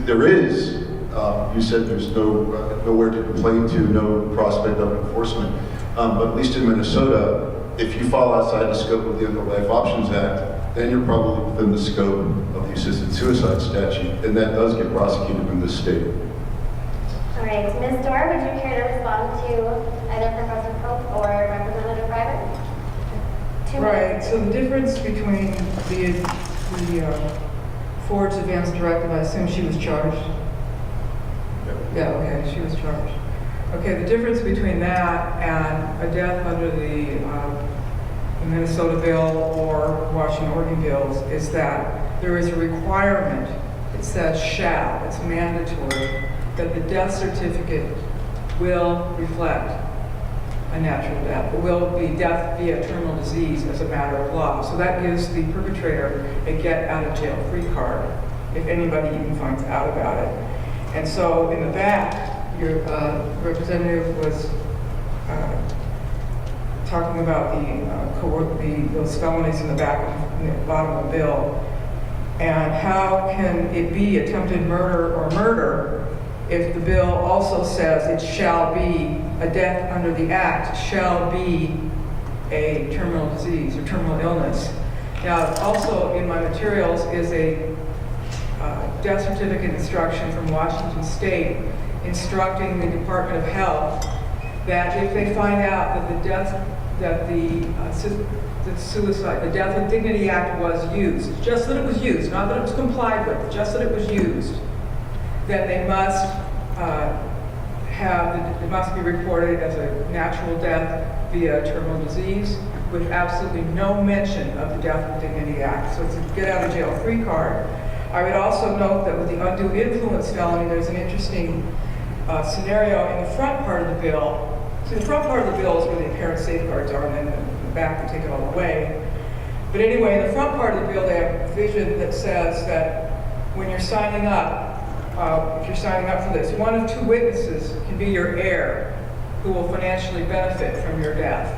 there is, you said there's nowhere to complain to, no prospect of enforcement, but at least in Minnesota, if you fall outside the scope of the End of Life Options Act, then you're probably within the scope of the assisted suicide statute, and that does get prosecuted in this state. All right, Ms. Dorr, would you care to respond to either Professor Pope or Representative Freiberg? 2 minutes. Right, so the difference between the Ford's advance directive, I assume she was charged? Yeah, okay, she was charged. Okay, the difference between that and a death under the Minnesota bill or Washington, Oregon bills is that there is a requirement, it says shall, it's mandatory, that the death certificate will reflect a natural death. It will be death via terminal disease as a matter of law. So that gives the perpetrator a get out of jail free card if anybody even finds out about it. And so in the back, your representative was talking about those felonies in the back in the bottom of the bill. And how can it be attempted murder or murder if the bill also says it shall be a death under the act, shall be a terminal disease or terminal illness. Now, also in my materials is a death certificate instruction from Washington State instructing the Department of Health that if they find out that the Death with Dignity Act was used, just that it was used, not that it was complied with, just that it was used, that they must it must be reported as a natural death via terminal disease with absolutely no mention of the Death with Dignity Act. So it's a get out of jail free card. I would also note that with the undue influence felony, there's an interesting scenario in the front part of the bill. See, the front part of the bill is where the apparent safeguards are, and then in the back we take it all away. But anyway, in the front part of the bill, they have a provision that says that when you're signing up, if you're signing up for this, one of two witnesses can be your heir who will financially benefit from your death.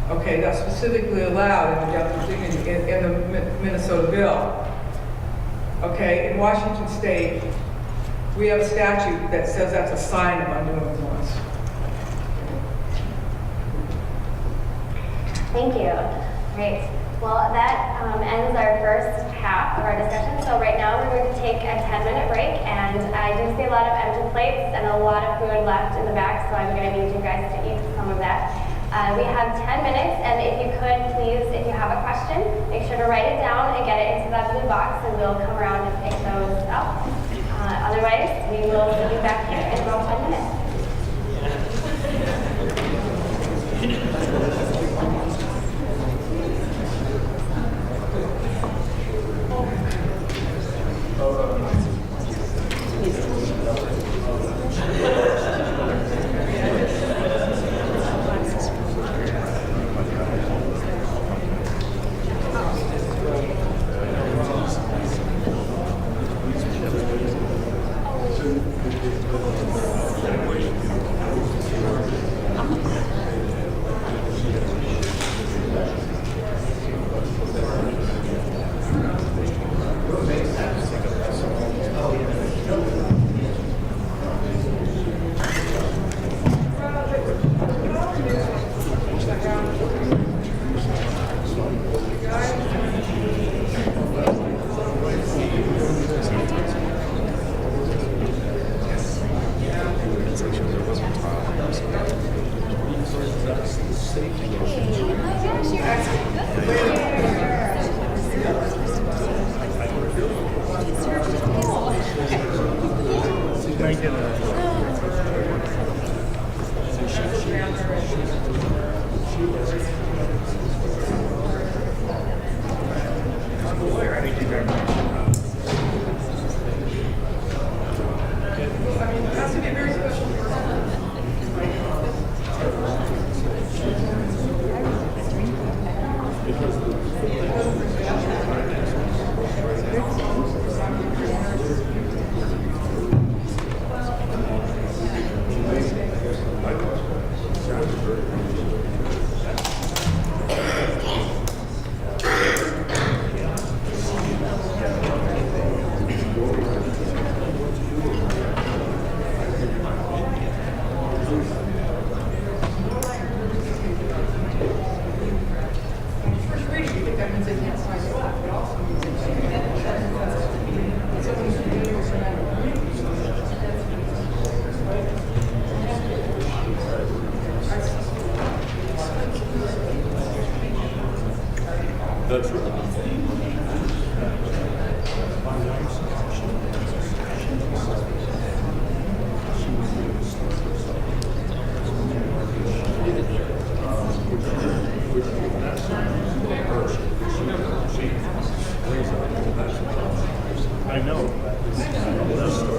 Okay, that's specifically allowed in the Death with Dignity in the Minnesota bill. Okay, in Washington State, we have a statute that says that's a sign of undue influence. Thank you. Great. Well, that ends our first half of our discussion. So right now we're going to take a 10-minute break, and I do see a lot of empty plates and a lot of food left in the back, so I'm going to need you guys to eat some of that. We have 10 minutes, and if you could, please, if you have a question, make sure to write it down and get it into that blue box, and we'll come around and pick those up. Otherwise, we will see you back here in about 10 minutes. I know.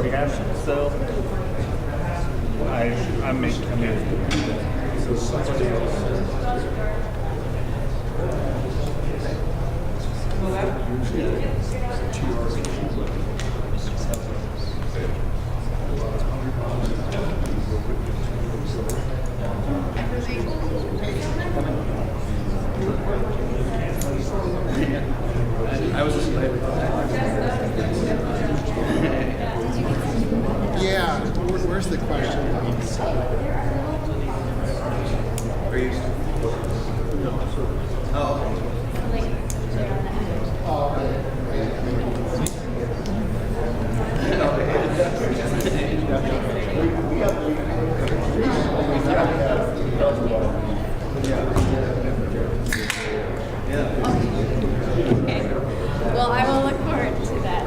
We have so I mean so somebody else. I was just like, yeah, where's the question? Are you? Oh. Well, I will look forward to that.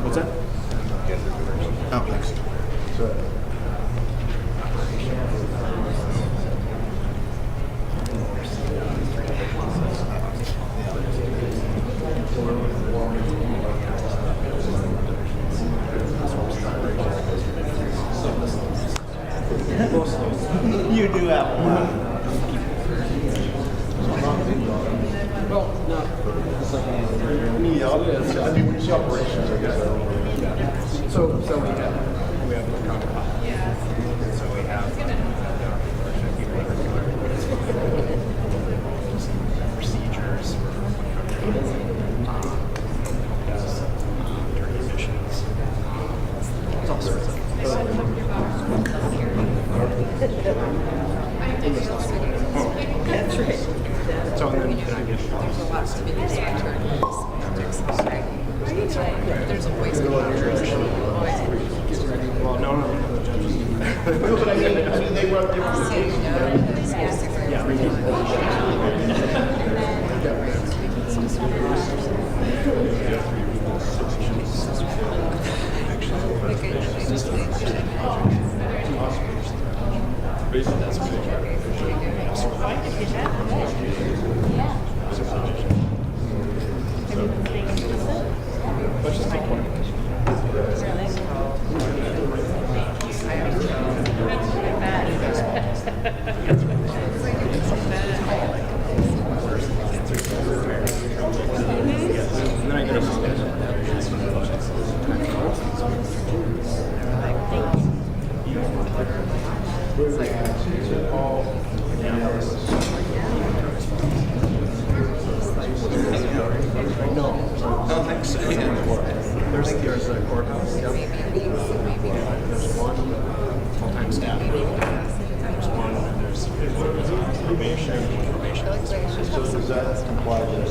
What's that? Oh, next. You do have one. Well, no. It's like I mean, when you see operations, I guess. So we have the common. Yeah. So we have procedures during missions. It's all sorts of. That's right. So and then can I get There's a lot to be researched. There's a voice control. well, no, the judges. But I mean, they were Let's just take one. And then I get No, thanks. There's the courthouse. Yep. There's one full-time staff. There's one, and there's probation. So does that imply that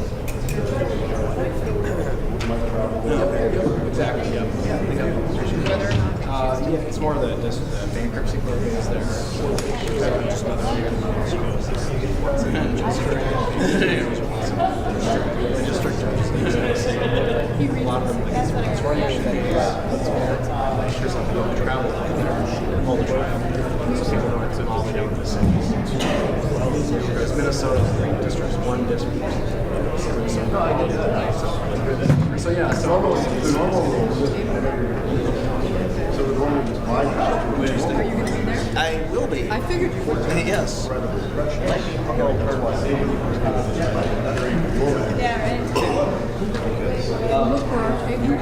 Exactly, yeah, it's more the bankruptcy court is there. Just another the district judges. A lot of them, like, it's running there's something about travel out there all the time. So people know it's all the way down to the cities. Whereas Minnesota's 3 districts, 1 district. So yeah, so the normal rules? So the normal is my Are you going to be there? I will be. I figured you would. Yes. Yeah, right. Look for our paper.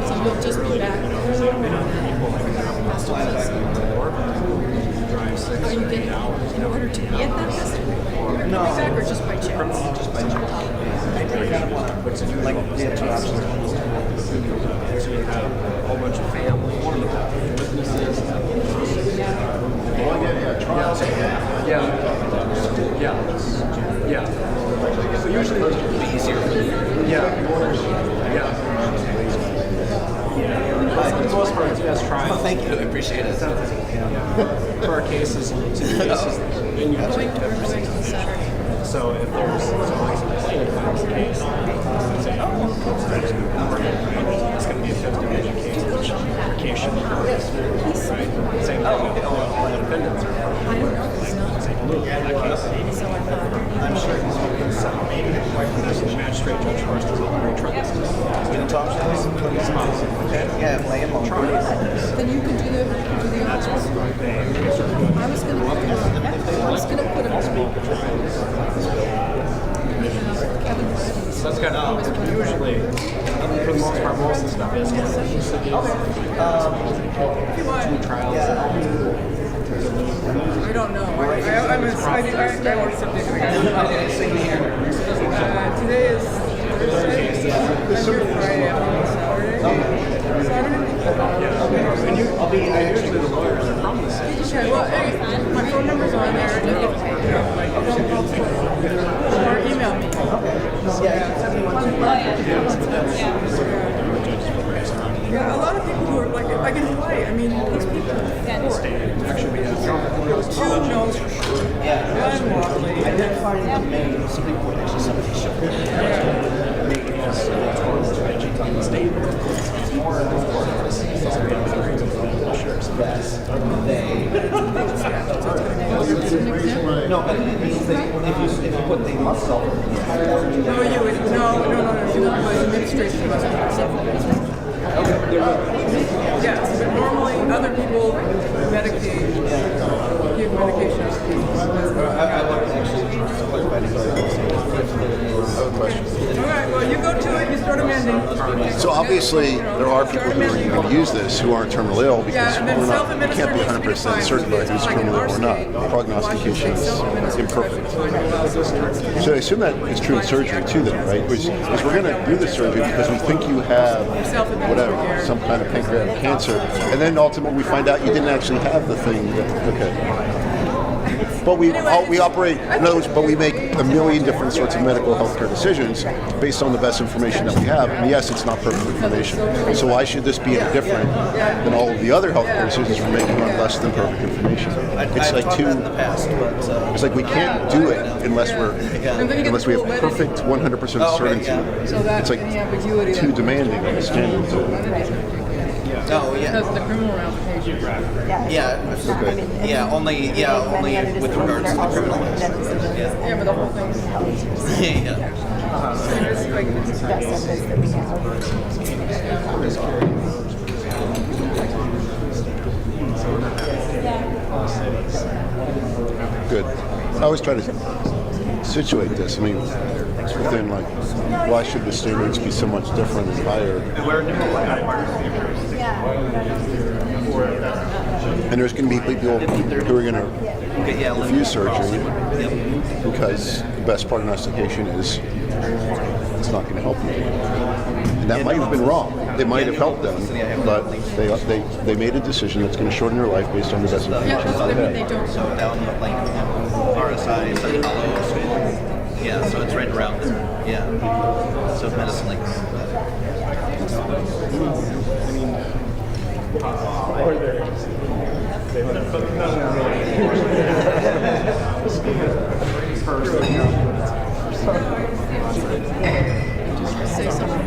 So you'll just be back. Are you getting in order to be at that festival? No. Back or just by chance? Just by chance. Like, we have 2 options. So you have a whole bunch of family, witnesses. Yeah. So usually it's easier. Yeah. For the most part, you guys try. Oh, thank you. I appreciate it. For our cases, then you have to. So if there's like plaintiff files a case, say, it's going to be a 50-page case, vacation, right? Same thing. All the defendants are say, look, that case. I'm sure there's a magistrate judge first as well. Can you talk to us? Okay. Yeah, play him on. Then you can do the That's honors. what they I was going to put him Kevin Weston's. So that's kind of usually, for the most part, most of the stuff is two trials. I don't know. I work something. Today is Thursday. I'm here Friday. I'm on Saturday. And usually the lawyers are from the city. Okay, well, hey, my phone number's on there. Or email me. Yeah, a lot of people who are like in Hawaii. I mean, these people. Actually, we have 2 knows for sure. One Walkley. I did find the main Supreme Court actually somebody showed me. Making us on the state. More of the courts. No, but it means that if you put the must sell. No, you would no. My administration must be. Yes, but normally other people give medication. I looked actually. All right, well, you go to it, you start amending. So obviously, there are people who are going to use this who aren't terminally ill because Yeah, and then we can't be self-administered needs to be 100% certain about who's defined. terminally ill or not. Like Prognostication is imperfect. So I assume that is true in surgery too, then, right? Which is we're going to do the surgery because we think you have whatever, some kind of pancreatic cancer, and then ultimately we find out you didn't actually have the thing. Okay. But we operate, in other words, but we make a million different sorts of medical healthcare decisions based on the best information that we have. And yes, it's not perfect information. So why should this be any different than all of the other healthcare decisions we're making on less than perfect information? It's like it's like we can't do it unless we have perfect 100% certainty. So that It's like any ambiguity. too demanding of a standard. Oh, yeah. Because the criminal ramifications. Only with regards to the criminal aspect. Yeah, but the whole thing's. Good. I always try to situate this. I mean, within like, why should the standards be so much different and higher? And there's going to be people who are going to refuse surgery because the best prognostication is it's not going to help you. And that might have been wrong. It might have helped them, but they made a decision that's going to shorten their life based on the best information. They don't. So down like RSI, Sun Hollow School. Yeah, so it's right around there. Yeah. So Medicine Links. Say something.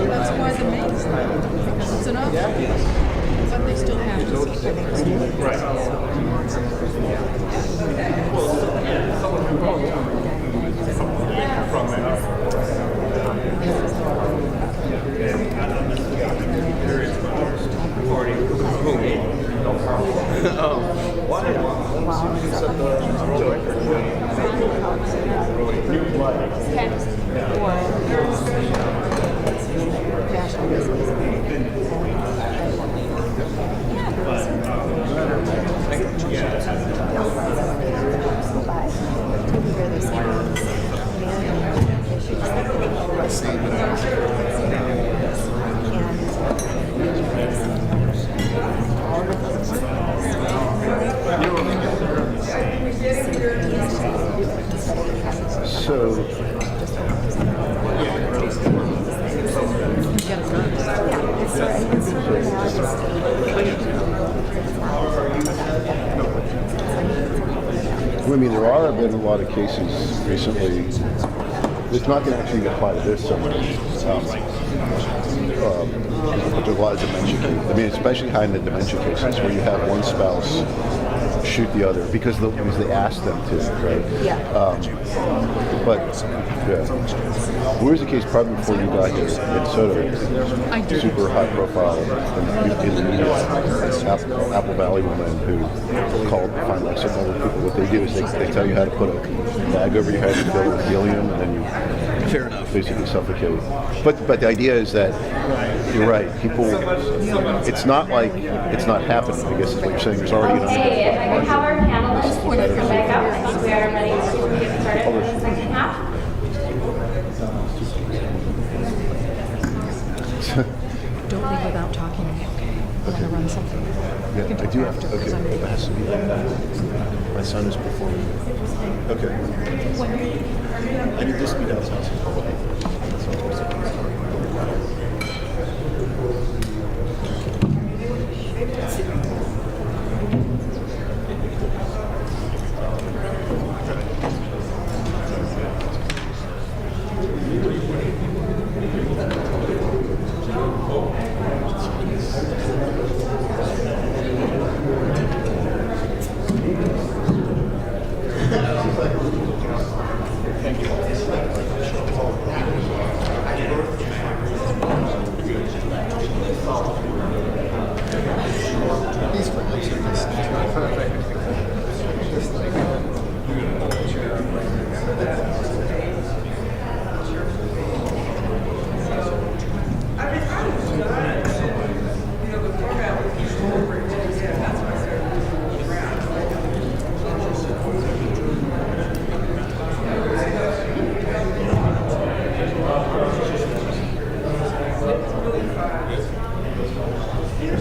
That's why the main because it's an option. But they still have to. I mean, there are been a lot of cases recently. It's not going to actually apply to this so much. But there's a lot of dementia cases. I mean, especially high in the dementia cases where you have one spouse shoot the other because they asked them to, right? But where's the case probably before you got here in Minnesota? Super high profile in the media. Apple Valley woman who called to find out some other people. What they do is they tell you how to put a bag over your head and fill it with helium, and then you basically suffocate. But the idea is that you're right. People, it's not like it's not happening. I guess is what you're saying. There's already Okay, if I could have our panelists come back up, I think we are ready to get started in the second half. Don't leave without talking to me, okay? I want to run something. Yeah, I do have to. Okay, it has to be. My son is performing. Okay. I need this to be downstairs. He's Okay,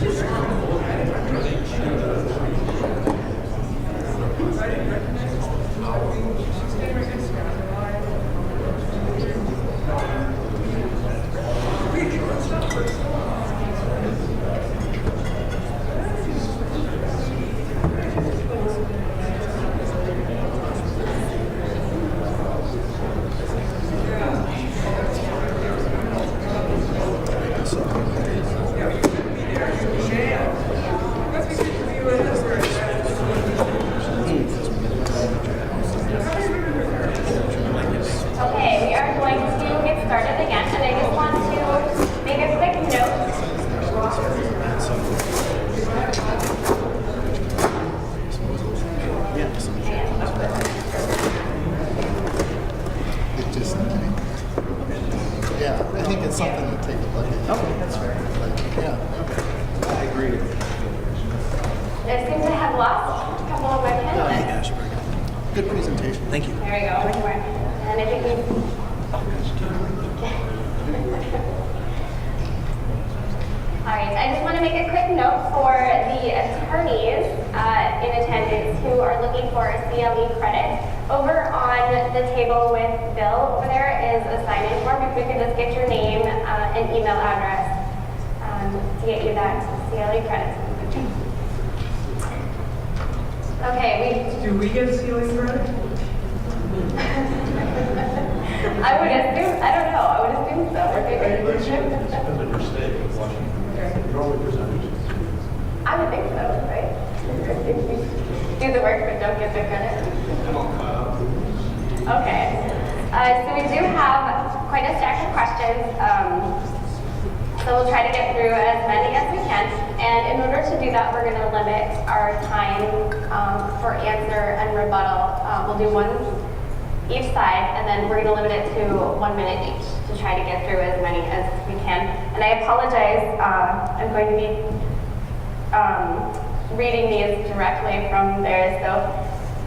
we are going to get started again, and I just want to make a quick note. It just, yeah, I think it's something to take a look at. Okay, that's fair. Yeah. I agree. I seem to have lost a couple of my pens. Oh, yeah, sure. Good presentation. Thank you. There we go. And I think we. All right, I just want to make a quick note for the attorneys in attendance who are looking for CLE credit. Over on the table with Bill, over there is a sign-in form. If we could just get your name and email address to get you that CLE credit. Okay, Do we get CLE credit? I would assume, I don't know, I would assume so. I would think so, right? Do the work but don't get the credit. Okay. So we do have quite a stack of questions. So we'll try to get through as many as we can. And in order to do that, we're going to limit our time for answer and rebuttal. We'll do one each side, and then we're going to limit it to 1 minute each to try to get through as many as we can. And I apologize, I'm going to be reading these directly from there, so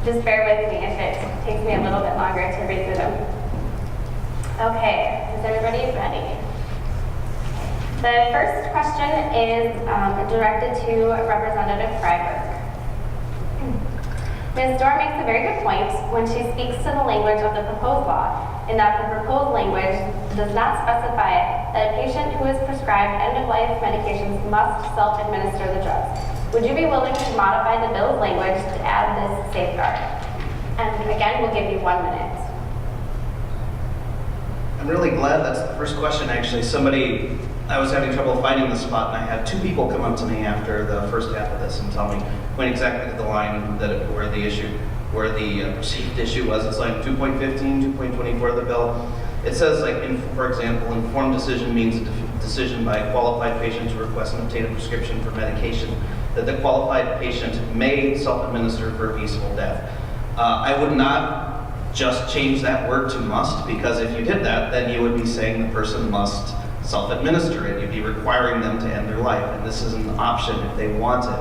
just bear with me if it takes me a little bit longer to read through them. Okay, is everybody ready? The first question is directed to Representative Freiberg. Ms. Dorr makes a very good point when she speaks to the language of the proposed law, in that the proposed language does not specify that a patient who is prescribed end-of-life medications must self-administer the drugs. Would you be willing to modify the bill's language to add this safeguard? And again, we'll give you 1 minute. I'm really glad that's the first question, actually. I was having trouble finding the spot, and I had 2 people come up to me after the first half of this and tell me, point exactly to the line where the perceived issue was. It's line 2.15, 2.24 of the bill. It says, like, for example, informed decision means a decision by a qualified patient to request and obtain a prescription for medication that the qualified patient may self-administer for peaceful death. I would not just change that word to must, because if you did that, then you would be saying the person must self-administer it. You'd be requiring them to end their life, and this is an option if they want it.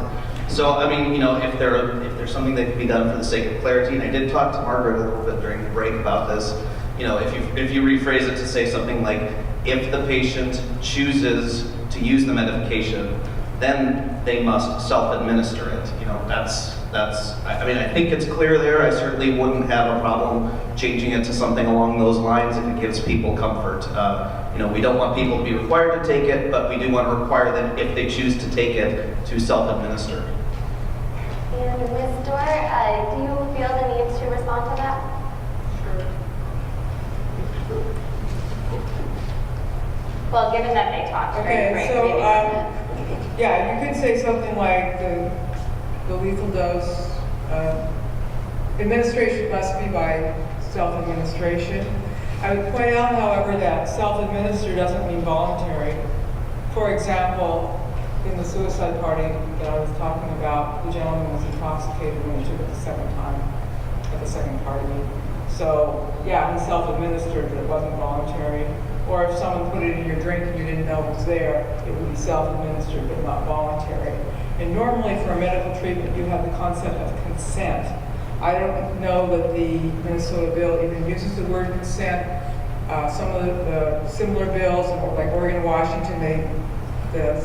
So, I mean, you know, if there's something that can be done for the sake of clarity, and I did talk to Margaret a little bit during the break about this, you know, if you rephrase it to say something like, if the patient chooses to use the medication, then they must self-administer it. You know, I mean, I think it's clear there. I certainly wouldn't have a problem changing it to something along those lines if it gives people comfort. You know, we don't want people to be required to take it, but we do want to require them, if they choose to take it, to self-administer. And Ms. Dorr, do you feel the need to respond to that? Well, given that they talked during the break, Okay, maybe. yeah, you could say something like the lethal dose administration must be by self-administration. I would point out, however, that self-administer doesn't mean voluntary. For example, in the suicide party that I was talking about, the gentleman was intoxicated when he took it the second time at the second party. So, yeah, he self-administered, but it wasn't voluntary. Or if someone put it in your drink and you didn't know it was there, it would be self-administered, but not voluntary. And normally for a medical treatment, you have the concept of consent. I don't know that the Minnesota bill even uses the word consent. Some of the similar bills, like Oregon and Washington, the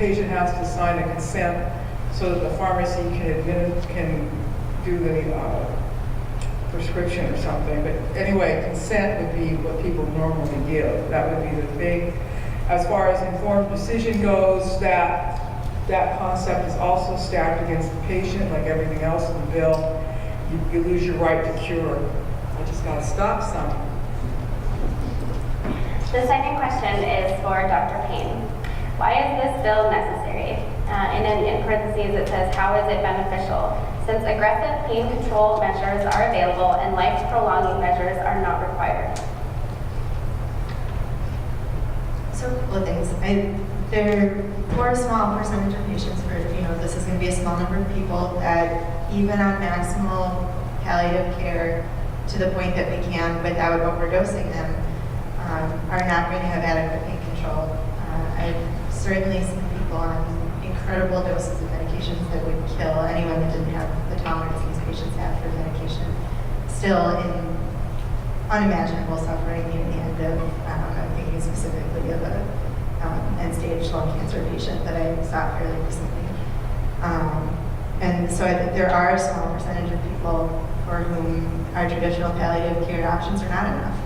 patient has to sign a consent so that the pharmacy can do the prescription or something. But anyway, consent would be what people normally give. That would be the thing. As far as informed decision goes, that concept is also stacked against the patient, like everything else in the bill. You lose your right to cure. I just got to stop some. The second question is for Dr. Payne. Why is this bill necessary? And then in parentheses it says, how is it beneficial? Since aggressive pain control measures are available and life-prolonging measures are not required. So a couple of things. For a small percentage of patients, this is going to be a small number of people that even on maximal palliative care to the point that we can without overdosing them, are not going to have adequate pain control. I've certainly seen people on incredible doses of medications that would kill anyone that didn't have the tolerance these patients have for medication, still in unimaginable suffering near the end of, I'm thinking specifically of a end-stage lung cancer patient that I saw fairly recently. And so there are a small percentage of people for whom our traditional palliative care options are not enough.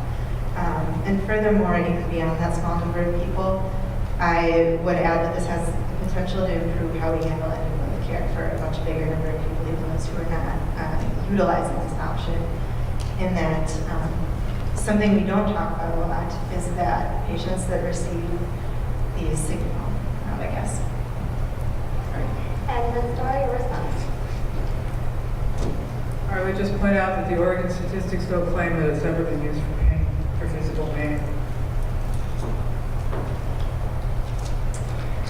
And furthermore, even beyond that small number of people, I would add that this has the potential to improve how we handle end-of-life care for a much bigger number of people, even those who are not utilizing this option. In that, something we don't talk about a lot is that patients that receive these signal, I guess. And the story response. I would just point out that the Oregon statistics don't claim that it's ever been used for pain, for physical pain.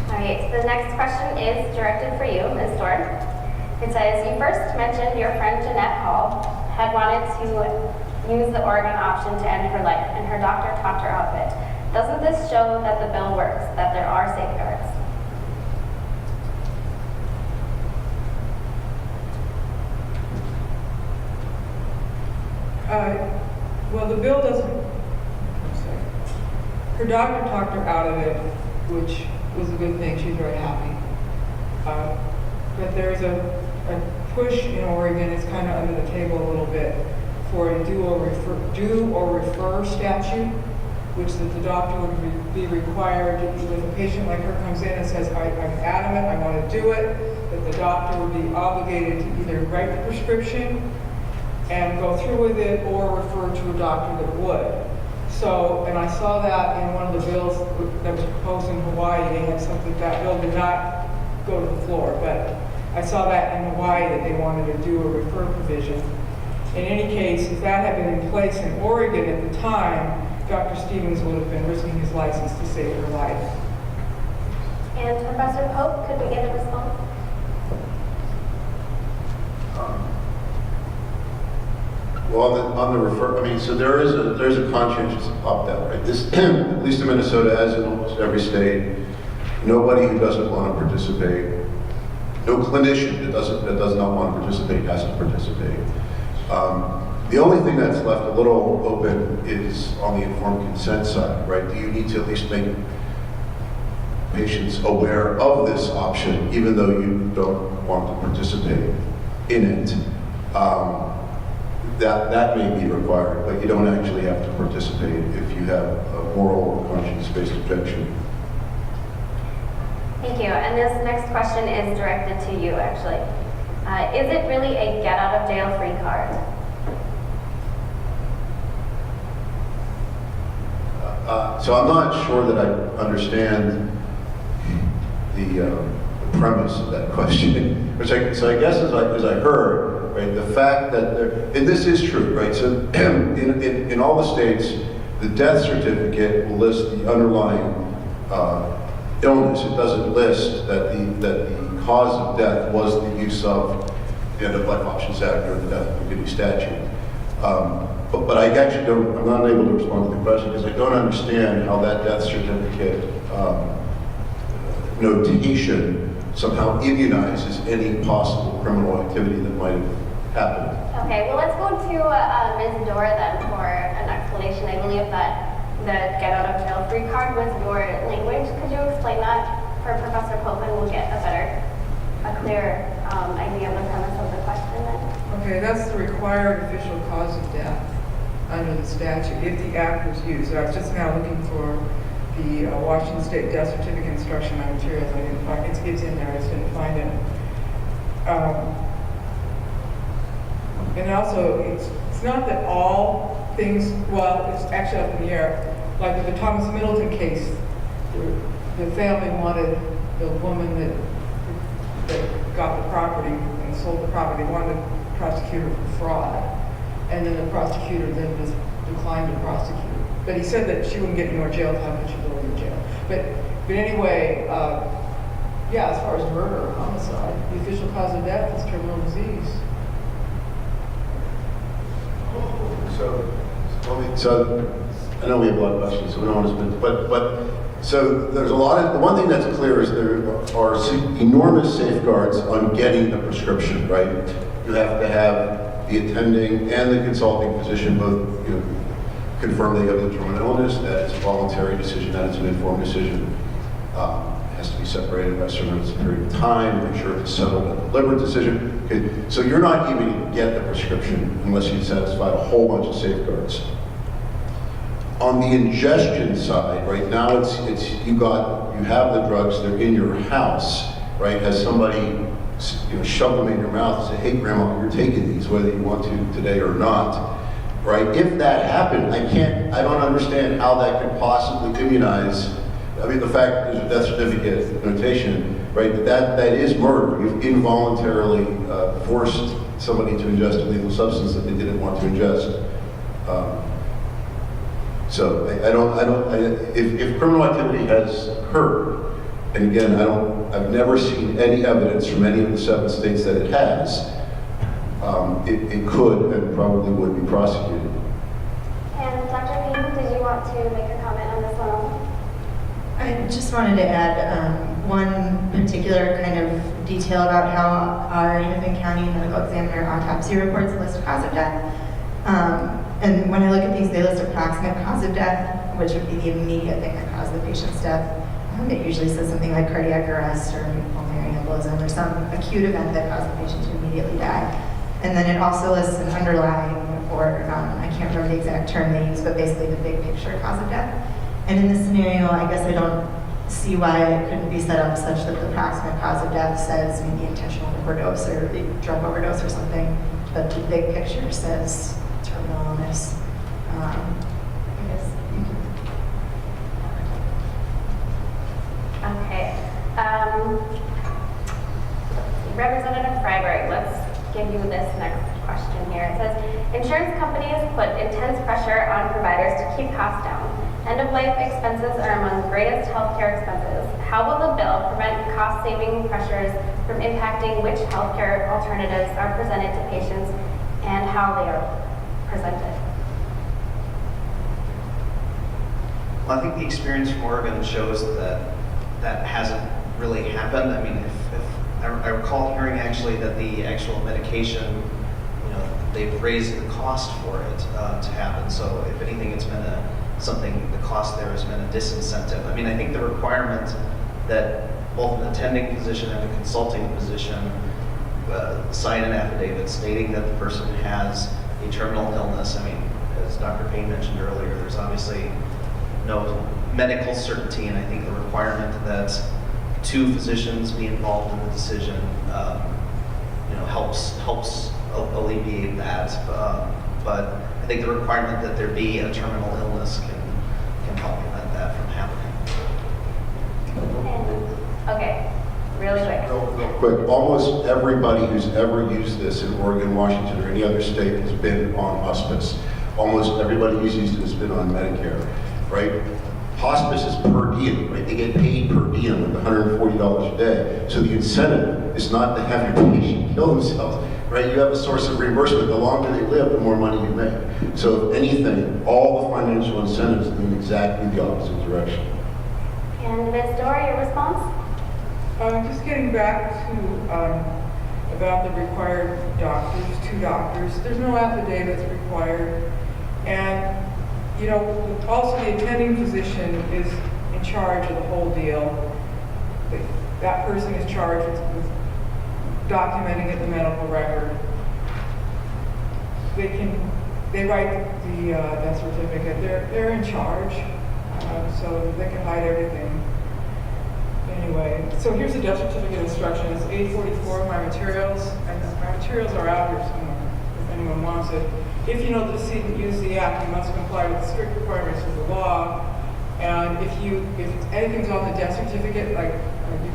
All right, the next question is directed for you, Ms. Dorn. It says, you first mentioned your friend Jeanette Hall had wanted to use the Oregon option to end her life, and her doctor talked her out of it. Doesn't this show that the bill works, that there are safeguards? Well, the bill doesn't, her doctor talked her out of it, which was a good thing. She's very happy. But there's a push in Oregon, it's kind of under the table a little bit, for a do or refer statute, which that the doctor would be required, if a patient like her comes in and says, I'm adamant, I want to do it, that the doctor would be obligated to either write the prescription and go through with it, or refer to a doctor that would. So, and I saw that in one of the bills that was proposed in Hawaii. They had something, that bill did not go to the floor, but I saw that in Hawaii that they wanted to do a refer provision. In any case, if that had been in place in Oregon at the time, Dr. Stevens would have been risking his license to save her life. And Professor Pope, could we get a response? Well, on the refer, so there's a conscientious opt-out, right? This, at least in Minnesota, as in almost every state, nobody who doesn't want to participate, no clinician that does not want to participate has to participate. The only thing that's left a little open is on the informed consent side, right? Do you need to at least make patients aware of this option, even though you don't want to participate in it? That may be required, but you don't actually have to participate if you have a moral or conscience-based objection. Thank you. And this next question is directed to you, actually. Is it really a get-out-of-jail-free card? So I'm not sure that I understand the premise of that question. So I guess as I heard, right, the fact that and this is true, right? So in all the states, the death certificate will list the underlying illness. It doesn't list that the cause of death was the use of the End-of-Life Options Act or the Death Penalty Statute. But I actually I'm not able to respond to the question because I don't understand how that death certificate notation somehow immunizes any possible criminal activity that might have happened. Okay, well, let's go to Ms. Dora then for an explanation. I believe that the get-out-of-jail-free card was your language. Could you explain that for Professor Copeland, we'll get a clearer idea of the premise of the question then. Okay, that's the required official cause of death under the statute, if the act was used. So I was just now looking for the Washington State Death Certificate Instruction on Materials. I didn't find it. It's in there. I just didn't find it. And also, it's not that all things, well, it's actually up in the air. Like with the Thomas Middleton case, the family wanted the woman that got the property and sold the property, wanted to prosecute her for fraud. And then the prosecutor then just declined to prosecute. But he said that she wouldn't get any more jail time, but she'd go to jail. But anyway, yeah, as far as murder or homicide, the official cause of death is terminal disease. So, I know we have a lot of questions, so we don't want to spend, but so there's a lot of, the one thing that's clear is there are enormous safeguards on getting the prescription, right? You have to have the attending and the consulting physician both, confirm they have the terminal illness, that it's a voluntary decision, that it's an informed decision. It has to be separated by a certain period of time, make sure it's a settled and deliberate decision. Okay. So you're not even going to get the prescription unless you satisfy a whole bunch of safeguards. On the ingestion side, right now you have the drugs, they're in your house, right? Has somebody shove them in your mouth and say, hey grandma, you're taking these whether you want to today or not, right? If that happened, I don't understand how that could possibly immunize. I mean, the fact that there's a death certificate notation, right? That is murder. You've involuntarily forced somebody to ingest a lethal substance that they didn't want to ingest. So if criminal activity has occurred, and again, I've never seen any evidence from any of the 7 states that it has, it could and probably would be prosecuted. And Dr. Payne, did you want to make a comment on this one? I just wanted to add one particular kind of detail about how our Hennepin County Medical Examiner autopsy reports list cause of death. And when I look at these, they list approximate cause of death, which would be the immediate thing that caused the patient's death. It usually says something like cardiac arrest or pulmonary embolism or some acute event that caused the patient to immediately die. And then it also lists an underlying, or I can't remember the exact term they use, but basically the big picture cause of death. And in this scenario, I guess I don't see why it couldn't be set up such that the approximate cause of death says maybe intentional overdose or drug overdose or something, but the big picture says terminal illness. I guess you can. Okay. Representative Freiberg, let's give you this next question here. It says, insurance companies put intense pressure on providers to keep costs down. End-of-life expenses are among the greatest healthcare expenses. How will the bill prevent cost-saving pressures from impacting which healthcare alternatives are presented to patients and how they are presented? Well, I think the experience from Oregon shows that that hasn't really happened. I mean, if I recall hearing actually that the actual medication, they've raised the cost for it to happen. So if anything, it's been the cost there has been a disincentive. I mean, I think the requirement that both an attending physician and a consulting physician sign an affidavit stating that the person has a terminal illness. I mean, as Dr. Payne mentioned earlier, there's obviously no medical certainty, and I think the requirement that 2 physicians be involved in the decision, helps alleviate that. But I think the requirement that there be a terminal illness can help prevent that from happening. Okay, really quick. Real quick, almost everybody who's ever used this in Oregon, Washington, or any other state has been on hospice. Almost everybody who's used it has been on Medicare, right? Hospice is per diem, right? They get paid per diem with $140 a day. So the incentive is not to have your patient kill themselves, right? You have a source of reimbursement. The longer they live, the more money you make. So if anything, all the financial incentives move exactly the opposite direction. And Ms. Dorr, your response? Just getting back to about the required doctors, 2 doctors. There's no affidavits required. And also the attending physician is in charge of the whole deal. But that person is charged with documenting it in the medical record. They write the death certificate. They're in charge, so they can hide everything. Anyway, so here's the death certificate instruction. It's 844 of my materials, and my materials are out here somewhere if anyone wants it. If you know the decedent used the act, you must comply with the strict requirements of the law. And if anything's on the death certificate, like the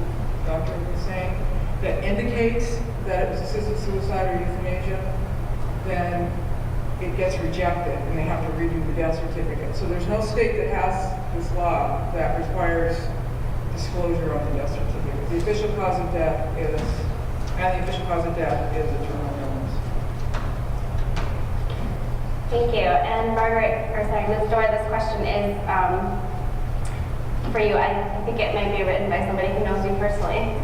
doctor was saying, that indicates that it was assisted suicide or euthanasia, then it gets rejected and they have to redo the death certificate. So there's no state that has this law that requires disclosure on the death certificate. The official cause of death is a terminal illness. Thank you. And Ms. Dorr, this question is for you. I think it might be written by somebody who knows you personally.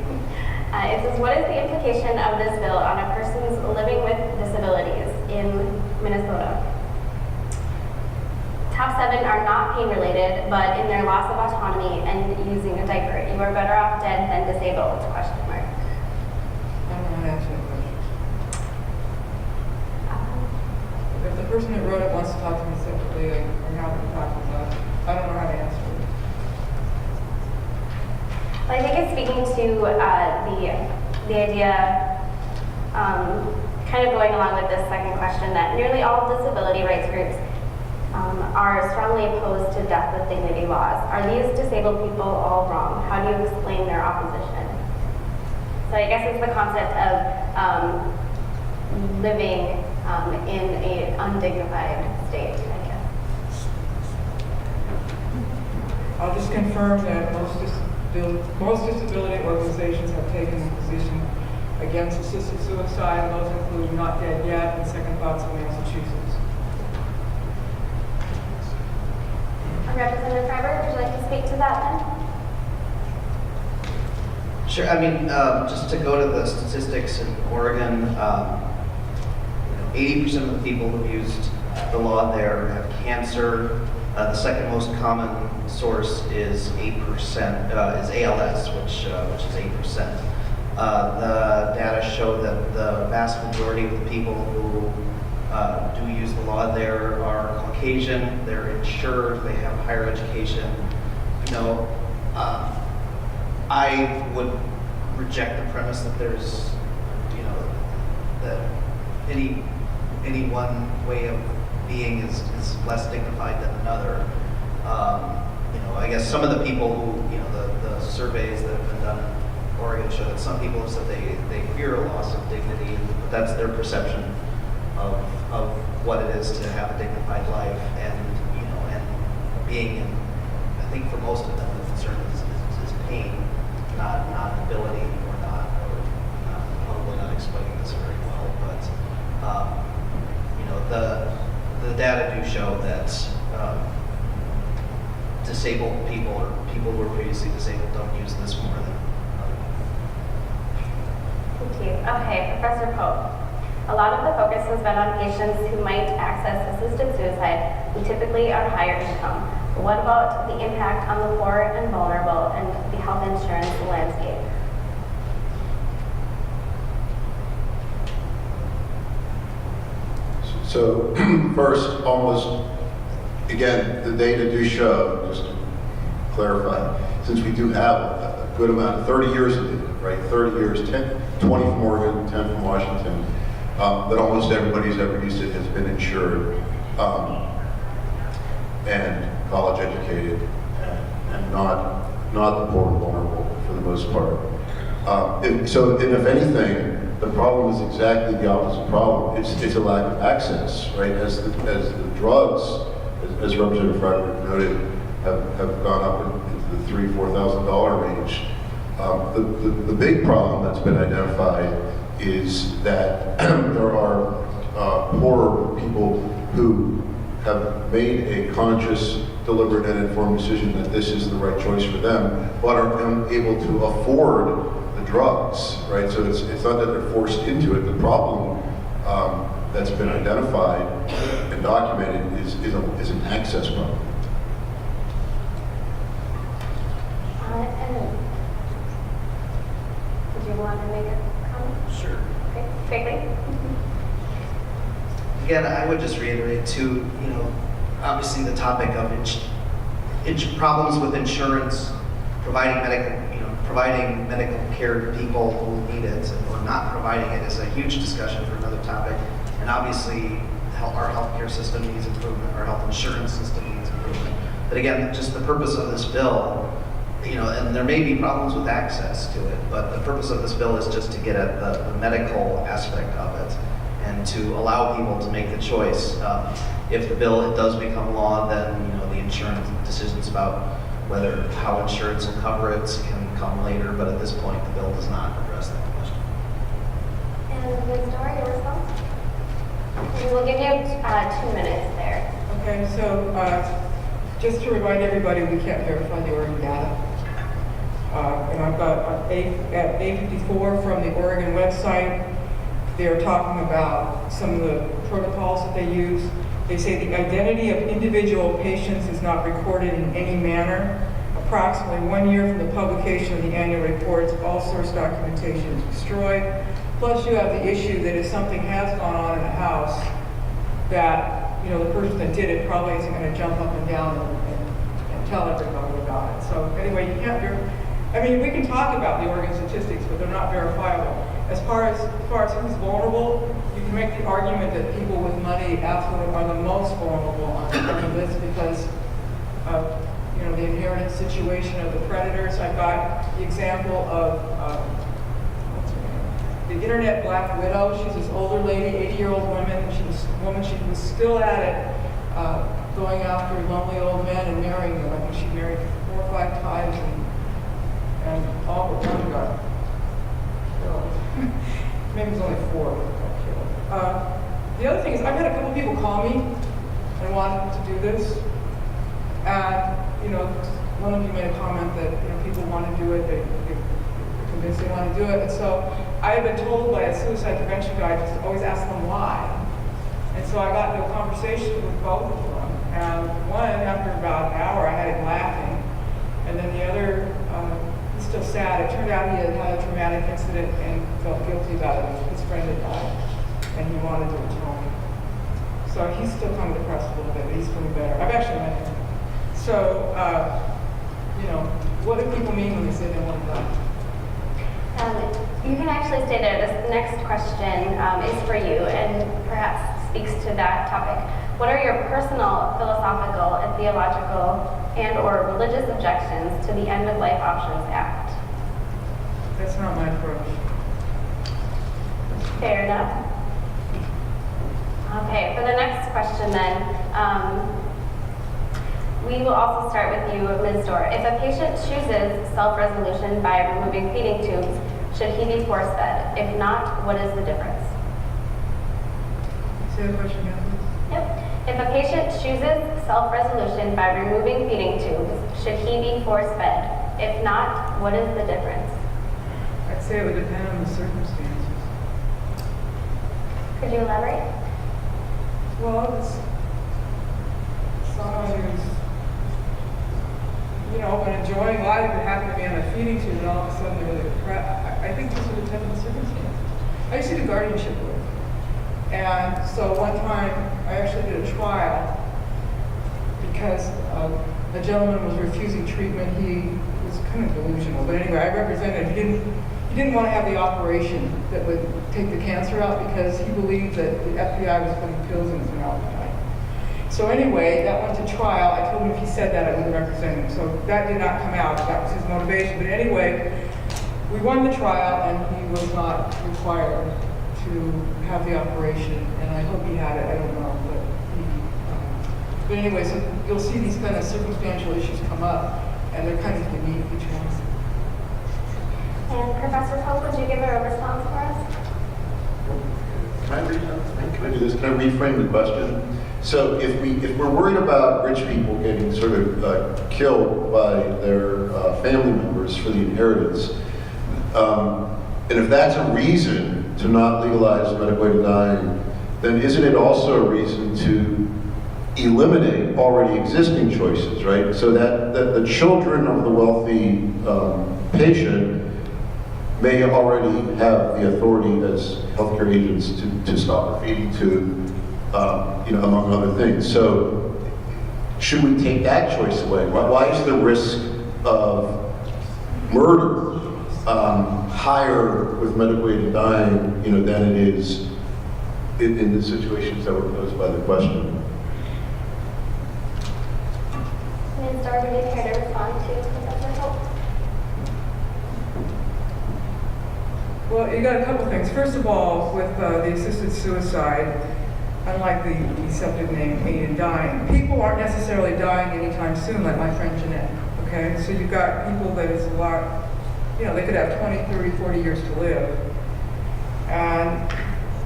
It says, what is the implication of this bill on a person's living with disabilities in Minnesota? Top 7 are not pain related, but in their loss of autonomy and using a diaper. You are better off dead than disabled, question mark. I don't know how to answer that question. If the person who wrote it wants to talk to me separately, I'm happy to talk about it. I don't know how to answer it. Well, I think it's speaking to the idea, kind of going along with this second question, that nearly all disability rights groups are strongly opposed to death with dignity laws. Are these disabled people all wrong? How do you explain their opposition? So I guess it's the concept of living in an undignified state, I guess. I'll just confirm that most disability organizations have taken the position against assisted suicide. Those include Not Dead Yet and Second Thoughts of Massachusetts. Representative Freiberg, would you like to speak to that then? Sure. I mean, just to go to the statistics in Oregon, 80% of the people who used the law there have cancer. The second most common source is 8%, is ALS, which is 8%. The data show that the vast majority of the people who do use the law there are Caucasian, they're insured, they have higher education. I would reject the premise that there's, that any one way of being is less dignified than another. I guess some of the people who, the surveys that have been done in Oregon show that some people have said they fear a loss of dignity, but that's their perception of what it is to have a dignified life, and being in, I think for most of them the concern is pain, not ability, or probably not explaining this very well, but the data do show that disabled people or people who are previously disabled don't use this more than other people. Thank you. Okay, Professor Pope. A lot of the focus has been on patients who might access assisted suicide, who typically are higher income. But what about the impact on the poor and vulnerable and the health insurance landscape? So first, again, the data do show, just to clarify, since we do have a good amount, 30 years of data, right? 30 years, 20 from Oregon, 10 from Washington, that almost everybody who's ever used it has been insured and college educated and not the poor and vulnerable for the most part. And if anything, the problem is exactly the opposite problem. It's a lack of access, right? As the drugs, as Representative Freiberg noted, have gone up into the $3,000-4,000 range. The big problem that's been identified is that there are poorer people who have made a conscious, deliberate, and informed decision that this is the right choice for them, but are unable to afford the drugs, right? So it's not that they're forced into it. The problem that's been identified and documented is an access problem. to make a comment? Sure. Okay, quickly. Again, I would just reiterate too, obviously the topic of problems with insurance, providing medical care to people who need it, or not providing it is a huge discussion for another topic. And obviously, our healthcare system needs improvement, our health insurance system needs improvement. But again, just the purpose of this bill, and there may be problems with access to it, but the purpose of this bill is just to get at the medical aspect of it and to allow people to make the choice. If the bill does become law, then the insurance decisions about how insurance will cover it can come later, but at this point, the bill does not address that question. And Ms. Dora, your response? And we'll give you 2 minutes there. Okay, so just to remind everybody, we can't verify the Oregon data. And I've got at A54 from the Oregon website, they're talking about some of the protocols that they use. They say the identity of individual patients is not recorded in any manner. Approximately 1 year from the publication of the annual reports, all source documentation is destroyed. Plus you have the issue that if something has gone on in a house, that the person that did it probably isn't going to jump up and down and tell everybody about it. So anyway, you can't we can talk about the Oregon statistics, but they're not verifiable. As far as who's vulnerable, you can make the argument that people with money absolutely are the most vulnerable on the list because of the inherited situation of the predators. I've got the example of the internet black widow. She's this older lady, 80-year-old woman. She was still at it, going after lonely old men and marrying them. I think she married 4 or 5 times, and all but one got killed. Maybe it was only 4 that got killed. The other thing is, I've had a couple people call me and wanted to do this, and one of you made a comment that people want to do it. They're convinced they want to do it, and so I have been told by a suicide prevention guy to always ask them why. And so I got into a conversation with both of them, and one, after about an hour, I had him laughing, and then the other, he's still sad. It turned out he had had a traumatic incident and felt guilty about it. His friend had died, and he wanted to atone. So he's still kind of depressed a little bit, but he's feeling better. I've actually met him. So, what do people mean when they say they want to die? You can actually stay there. This next question is for you and perhaps speaks to that topic. What are your personal, philosophical, and theological and/or religious objections to the End of Life Options Act? That's not my approach. Fair enough. Okay, for the next question then, we will also start with you, Ms. Dora. If a patient chooses self-resolution by removing feeding tubes, should he be force-fed? If not, what is the difference? Say the question again, please. Yep. If a patient chooses self-resolution by removing feeding tubes, should he be force-fed? If not, what is the difference? I'd say it would depend on the circumstances. Could you elaborate? Well, it's someone who's, been enjoying life and happen to be on a feeding tube and all of a sudden they're really depressed. I think this would depend on the circumstances. I used to do guardianship work. And so one time I actually did a trial because a gentleman was refusing treatment. He was kind of delusional, but anyway, I represented him. He didn't want to have the operation that would take the cancer out because he believed that the FBI was putting pills in his mouth at night. So anyway, that went to trial. I told him if he said that, I wouldn't represent him. So that did not come out. That was his motivation. But anyway, we won the trial, and he was not required to have the operation. And I hope he had it. I don't know, but anyway, so you'll see these kind of circumstantial issues come up, and they're kind of unique, each one. And Professor Pope, would you give a response for us? Can I do this? Can I reframe the question? So if we're worried about rich people getting sort of killed by their family members for the inheritance, and if that's a reason to not legalize medical way to dying, then isn't it also a reason to eliminate already existing choices, right? So that the children of the wealthy patient may already have the authority as healthcare agents to stop graffiti, among other things. So should we take that choice away? Why is the risk of murder higher with medical aid dying, than it is in the situations that were posed by the question? Ms. Darby, do you care to respond to Professor Hope? Well, you got a couple things. First of all, with the assisted suicide, unlike the deceptive name Aiden dying, people aren't necessarily dying anytime soon, like my friend Jeanette, okay? So you've got people that is a lot, they could have 20, 30, 40 years to live.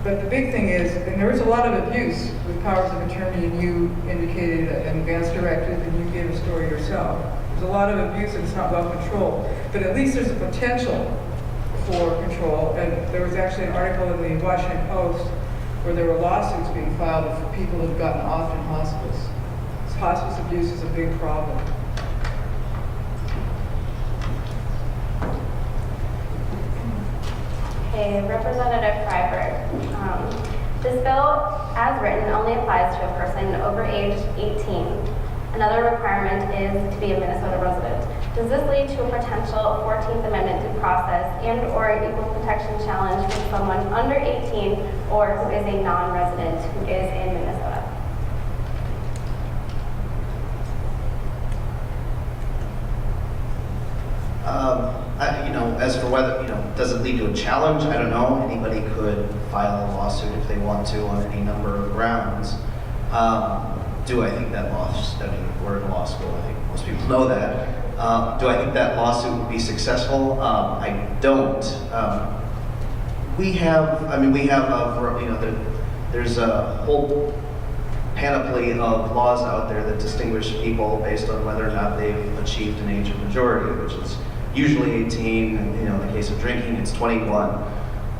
But the big thing is, and there is a lot of abuse with powers of attorney, and you indicated an advance directive, and you gave a story yourself. There's a lot of abuse and it's not well controlled, but at least there's a potential for control. And there was actually an article in the Washington Post where there were lawsuits being filed for people who had gotten off in hospice. Hospice abuse is a big problem. Okay, Representative Freiberg. This bill, as written, only applies to a person over age 18. Another requirement is to be a Minnesota resident. Does this lead to a potential 14th Amendment due process and/or equal protection challenge for someone under 18 or who is a non-resident who is in Minnesota? As for whether, does it lead to a challenge? I don't know. Anybody could file a lawsuit if they want to on any number of grounds. Do I think that we're in law school, I think most people know that. Do I think that lawsuit would be successful? I don't. There's a whole panoply of laws out there that distinguish people based on whether or not they've achieved an age of majority, which is usually 18, and in the case of drinking, it's 21.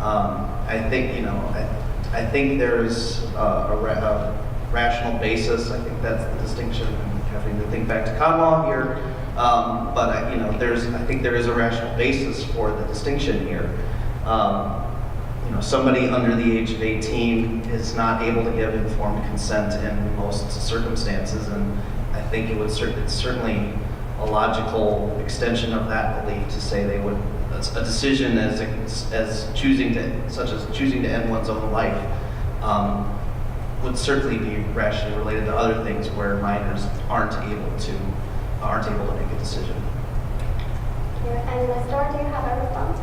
I think there's a rational basis. I think that's the distinction. I'm having to think back to common law here, but I think there is a rational basis for the distinction here. Somebody under the age of 18 is not able to give informed consent in most circumstances, and I think it's certainly a logical extension of that belief to say they would, a decision as choosing to end one's own life would certainly be rationally related to other things where minors aren't able to make a decision. And Ms. Dorr, do you have a response?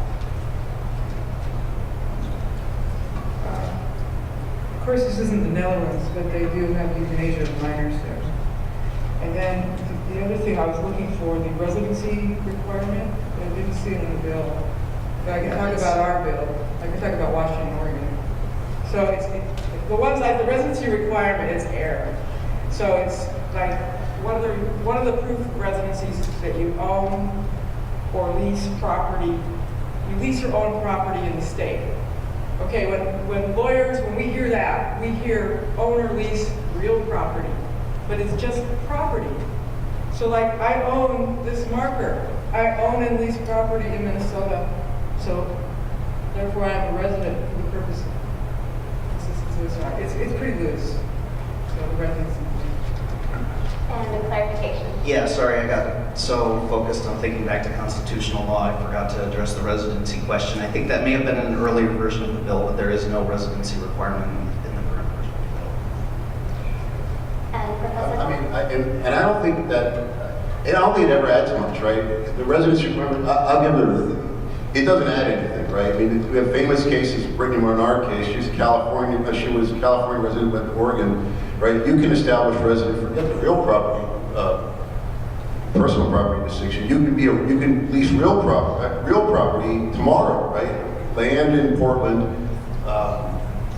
Of course, this isn't the Netherlands, but they do have euthanasia of minors there. And then the other thing I was looking for, the residency requirement, but I didn't see it in the bill. But I can talk about our bill. I can talk about Washington, Oregon. So the residency requirement is error. So it's like one of the proof of residencies is that you own or lease property. You lease or own property in the state. Okay, when we hear that, we hear own or lease real property, but it's just property. So like, I own this marker. I own and lease property in Minnesota. So therefore I'm a resident for the purpose of assisted suicide. It's pretty loose. So the residency. And a clarification. Yeah, sorry, I got so focused on thinking back to constitutional law, I forgot to address the residency question. I think that may have been in an earlier version of the bill, but there is no residency requirement in the current version of the bill. And Professor I don't think it ever adds much, right? The residency requirement, I'll give it doesn't add anything, right? I mean, we have famous cases, Brittany Marnard case, she was a California resident, went to Oregon, right? You can establish resident, forget the real property, personal property distinction. You can lease real property tomorrow, right? Land in Portland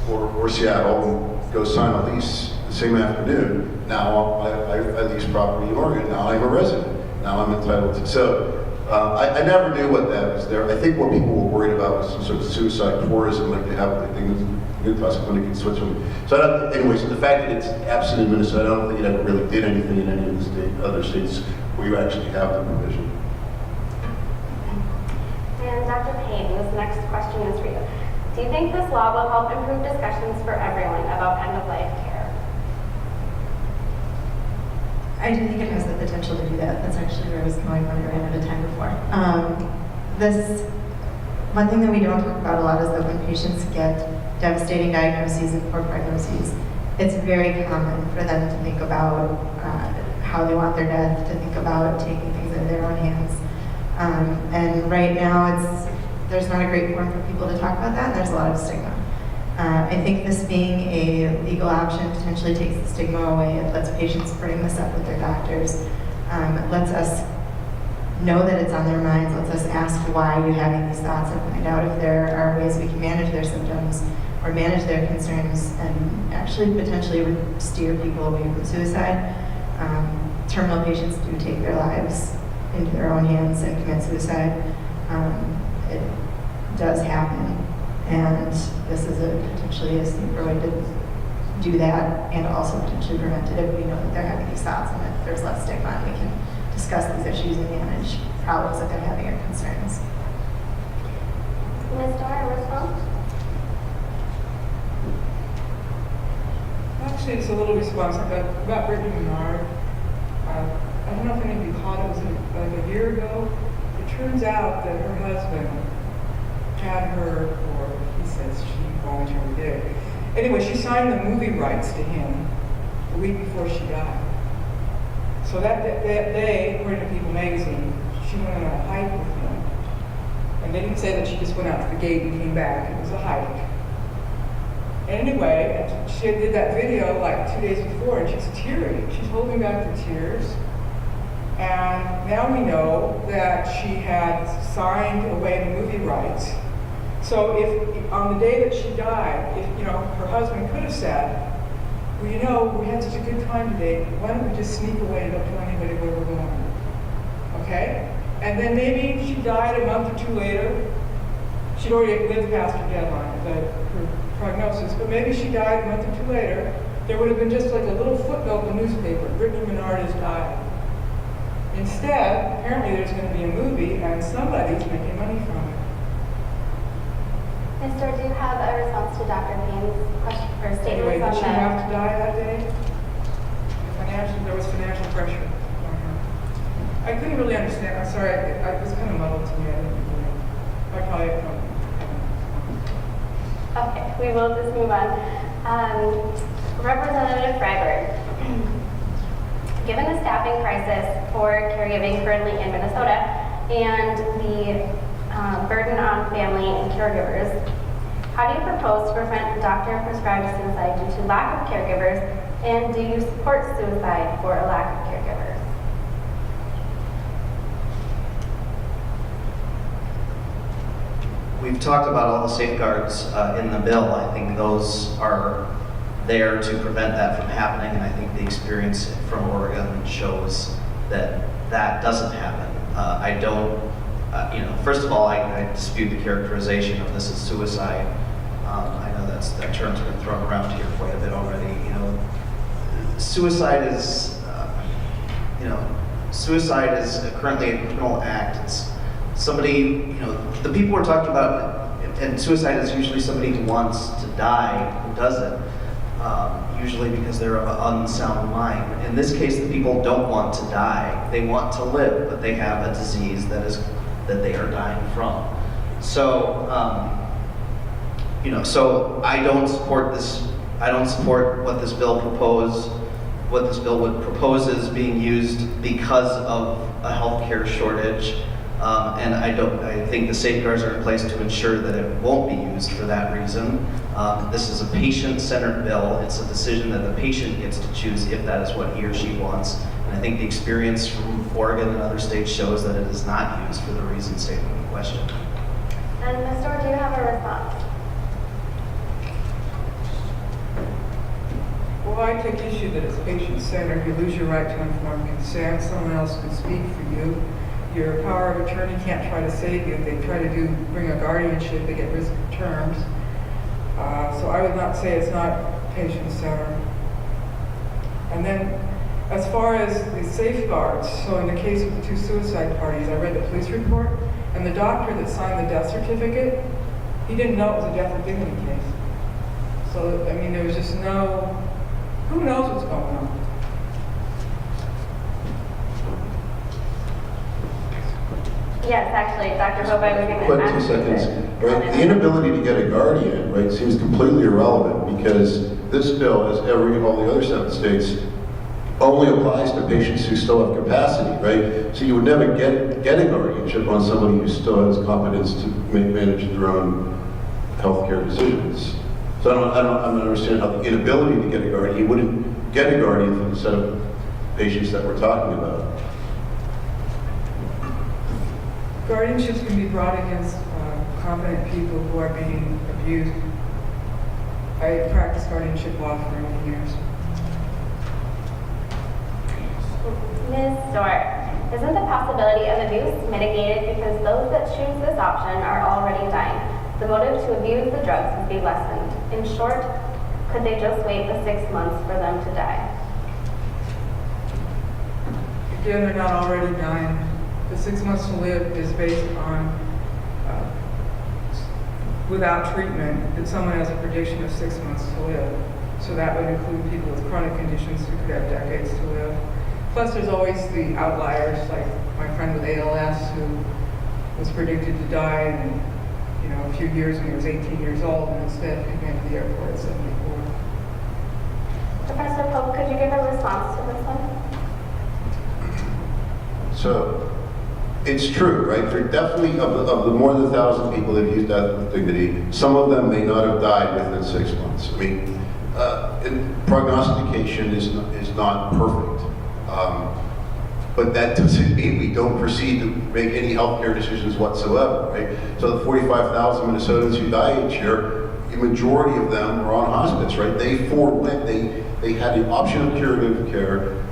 or Seattle, and go sign a lease the same afternoon. Now I lease property in Oregon. Now I'm a resident. Now I'm entitled to. So I never knew what that was there. I think what people were worried about was some sort of suicide tourism, like they have things in Newcastle Clinic in Switzerland. So anyways, the fact that it's absent in Minnesota, I don't think it ever really did anything in any of the other states where you actually have the provision. And Dr. Payne, was next question is for you. Do you think this law will help improve discussions for everyone about end-of-life care? I do think it has the potential to do that. That's actually where I was going when I ran out of time before. One thing that we don't talk about a lot is that when patients get devastating diagnoses and poor prognoses, it's very common for them to think about how they want their death, to think about taking things into their own hands. And right now, there's not a great forum for people to talk about that, and there's a lot of stigma. I think this being a legal option potentially takes the stigma away. It lets patients bring this up with their doctors. It lets us know that it's on their minds, lets us ask why you're having these thoughts and find out if there are ways we can manage their symptoms or manage their concerns and actually potentially would steer people away from suicide. Terminal patients do take their lives into their own hands and commit suicide. It does happen, and this is potentially a safer way to do that and also potentially prevent it if we know that they're having these thoughts and if there's less stigma and we can discuss these issues and manage problems that they're having or concerns. Ms. Dorr, response? Actually, it's a little response about Brittany Menard. I don't know if any of you caught it, was like a year ago. It turns out that her husband had her, or he says she voluntarily did it. Anyway, she signed the movie rights to him the week before she died. So that day, according to People magazine, she went on a hike with him. And they didn't say that she just went out to the gate and came back. It was a hike. Anyway, she did that video like 2 days before, and she's teary. She's holding back her tears. And now we know that she had signed away the movie rights. So if on the day that she died, if her husband could have said, well, we had such a good time today, why don't we just sneak away and don't tell anybody where we're going? Okay? And then maybe she died a month or two later. She'd already lived past her deadline, her prognosis, but maybe she died a month or two later. There would have been just like a little footnote in the newspaper, Brittany Menard has died. Instead, apparently there's going to be a movie and somebody's making money from it. Ms. Dorr, do you have a response to Dr. Payne's question or Anyway, statements on did she that? have to die that day? There was financial pressure on her. I couldn't really understand. I'm sorry, it was kind of muddled to me. I probably Okay, we will just move on. Representative Freiberg, given the staffing crisis for caregiving currently in Minnesota and the burden on family and caregivers, how do you propose to prevent doctor-prescribed suicide due to lack of caregivers, and do you support suicide for a lack of caregivers? We've talked about all the safeguards in the bill. I think those are there to prevent that from happening, and I think the experience from Oregon shows that that doesn't happen. I don't, first of all, I dispute the characterization of this as suicide. I know that term's been thrown around here quite a bit already. Suicide is, suicide is currently a criminal act. It's somebody, the people we're talking about, and suicide is usually somebody who wants to die, who does it, usually because they're of an unsound mind. In this case, the people don't want to die. They want to live, but they have a disease that they are dying from. So, so I don't support this. I don't support what this bill would propose is being used because of a healthcare shortage. And I think the safeguards are in place to ensure that it won't be used for that reason. This is a patient-centered bill. It's a decision that the patient gets to choose if that is what he or she wants. And I think the experience from Oregon and other states shows that it is not used for the reason stated in the question. And Ms. Dorr, do you have a response? Well, I take issue that it's patient-centered. You lose your right to informed consent. Someone else can speak for you. Your power of attorney can't try to save you. If they try to bring a guardianship, they get risk of terms. So I would not say it's not patient-centered. And then, as far as the safeguards, so in the case of the two suicide parties, I read the police report, And the doctor that signed the death certificate, he didn't know it was a death with dignity case. So, I mean, there was just no, who knows what's going on? Yes, actually, Dr. Hope, I was going to Quick, ask 2 you seconds. to Right, comment the on that. inability to get a guardian, right, seems completely irrelevant because this bill, as all the other 7 states, only applies to patients who still have capacity, right? So you would never get a guardianship on somebody who still has competence to manage their own healthcare decisions. So I don't understand how the inability to get a guardian, you wouldn't get a guardian for the set of patients that we're talking about. Guardianships can be brought against competent people who are being abused. I practiced guardianship law for many years. Ms. Stewart, isn't the possibility of abuse mitigated because those that choose this option are already dying? The motive to abuse the drugs would be lessened. In short, could they just wait the 6 months for them to die? Again, they're not already dying. The 6 months to live is based on, without treatment, that someone has a prediction of 6 months to live. So that would include people with chronic conditions who could have decades to live. Plus, there's always the outliers, like my friend with ALS who was predicted to die in, a few years when he was 18 years old, and instead he went to the airport at 74. Professor Pope, could you give a response to this one? So, it's true, right? There definitely, of the more than 1,000 people that have used death with dignity, some of them may not have died within 6 months. I mean, prognostication is not perfect. But that doesn't mean we don't proceed to make any healthcare decisions whatsoever, right? So the 45,000 Minnesotans who die each year, the majority of them are on hospice, right? They forewent, they had the option of curative care,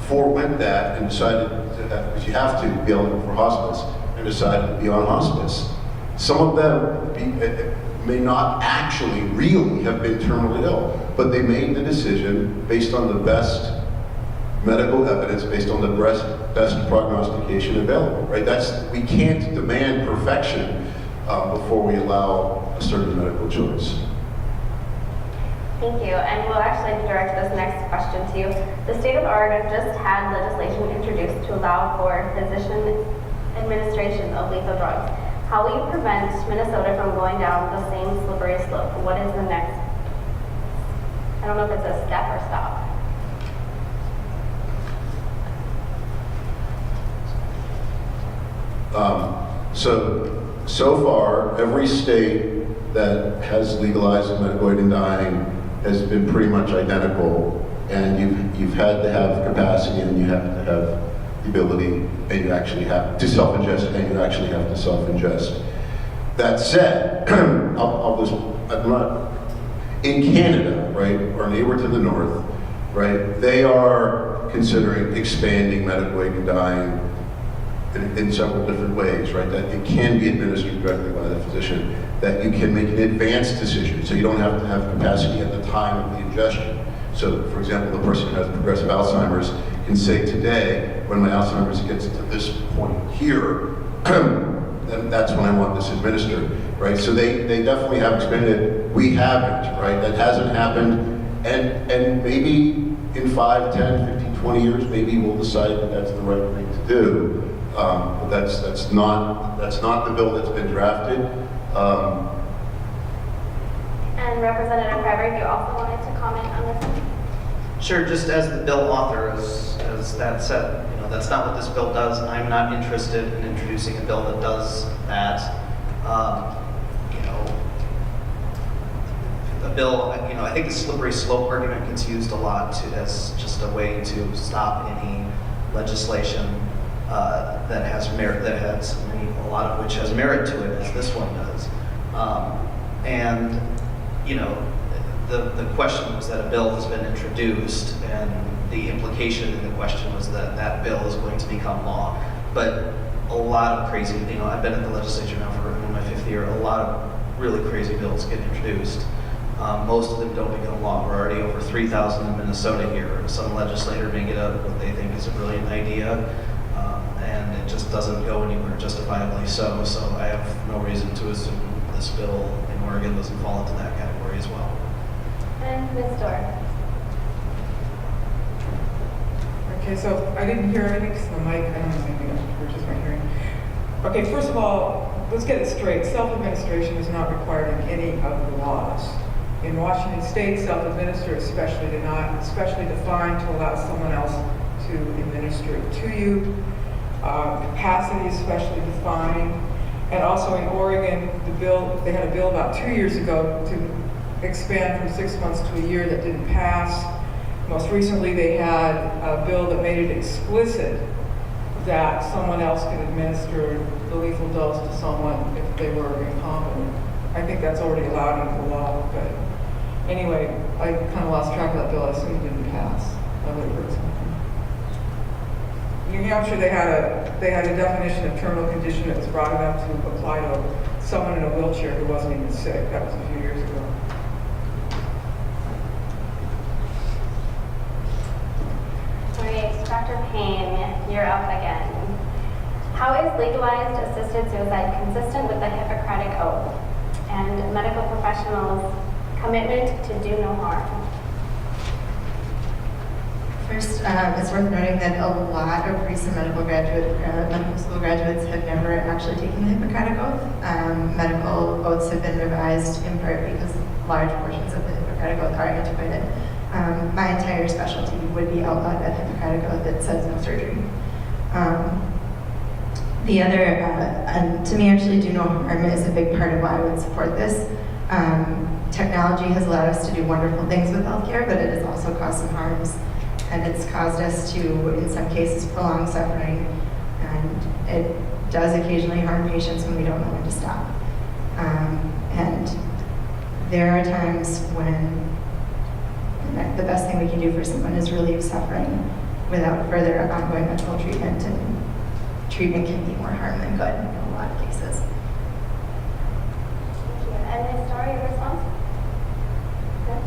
forewent that and decided that, because you have to be eligible for hospice, and decided to be on hospice. Some of them may not actually really have been terminally ill, but they made the decision based on the best medical evidence, based on the best prognostication available, right? We can't demand perfection before we allow a certain medical choice. Thank you, and we'll actually direct this next question to you. The state of Oregon just had legislation introduced to allow for physician administration of lethal drugs. How will you prevent Minnesota from going down the same slippery slope? What is the next, I don't know if it's a step or stop. So far, every state that has legalized medical aid in dying has been pretty much identical, and you've had to have capacity, and you have to have the ability, and you actually have to self-ingest, and you actually have to self-ingest. That said, I'm not, in Canada, right, our neighbor to the north, right, they are considering expanding medical aid in dying in several different ways, right? That it can be administered directly by the physician, that you can make an advanced decision, so you don't have to have capacity at the time of the ingestion. So, for example, the person who has progressive Alzheimer's can say today, when my Alzheimer's gets to this point here, then that's when I want this administered, right? So they definitely have expanded. We haven't, right? That hasn't happened, and maybe in 5, 10, 15, 20 years, maybe we'll decide that that's the right thing to do. But that's not the bill that's been drafted. And Representative Freiberg, you also wanted to comment on this one? Sure, just as the bill author, as that said, that's not what this bill does. I'm not interested in introducing a bill that does that. A bill, I think the slippery slope argument gets used a lot as just a way to stop any legislation that has merit, a lot of which has merit to it, as this one does. The question was that a bill has been introduced, and the implication in the question was that that bill is going to become law. But a lot of crazy, I've been in the legislature now for in my 5th year, a lot of really crazy bills get introduced. Most of them don't become law. We're already over 3,000 in Minnesota here. Some legislator may get up what they think is a brilliant idea, and it just doesn't go anywhere, justifiably so. So I have no reason to assume this bill in Oregon doesn't fall into that category as well. And Ms. Dorr. Okay, so I didn't hear anything because the mic, I don't know, maybe we're just not hearing. Okay, first of all, let's get it straight. Self-administration is not required in any of the laws. In Washington State, self-administer is specially defined to allow someone else to administer it to you. Capacity is specially defined. And also in Oregon, they had a bill about 2 years ago to expand from 6 months to a year that didn't pass. Most recently, they had a bill that made it explicit that someone else could administer the lethal dose to someone if they were incompetent. I think that's already allowed under the law, but anyway, I kind of lost track of that bill. I assume it didn't pass. I would have heard something. New Hampshire, they had a definition of terminal condition that was broad enough to apply to someone in a wheelchair who wasn't even sick. That was a few years ago. All right, Dr. Payne, you're up again. How is legalized assisted suicide consistent with the Hippocratic Oath and medical professionals' commitment to do no harm? First, it's worth noting that a lot of recent medical school graduates have never actually taken the Hippocratic Oath. Medical oaths have been revised in part because large portions of the Hippocratic Oath are antiquated. My entire specialty would be outlawed by the Hippocratic Oath that says no surgery. The other, and to me actually do no harm is a big part of why I would support this. Technology has allowed us to do wonderful things with healthcare, but it has also caused some harms. And it's caused us to, in some cases, prolong suffering. And it does occasionally harm patients when we don't know when to stop. And there are times when the best thing we can do for someone is relieve suffering without further ongoing medical treatment. And treatment can be more harm than good in a lot of cases. Thank you. And Ms. Starr, your response? Good.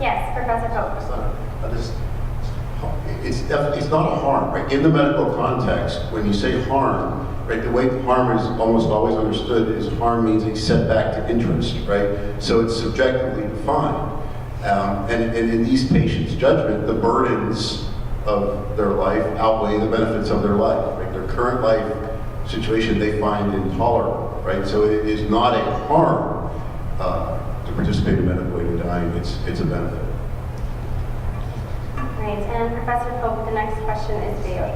Yes, Professor Pope. It's not a harm, right? In the medical context, when you say harm, right, the way harm is almost always understood is harm means a setback to interest, right? So it's subjectively defined. And in these patients' judgment, the burdens of their life outweigh the benefits of their life, right? Their current life situation they find intolerable, right? So it is not a harm to participate in medical aid in dying. It's a benefit. Great. And Professor Pope, the next question is for you.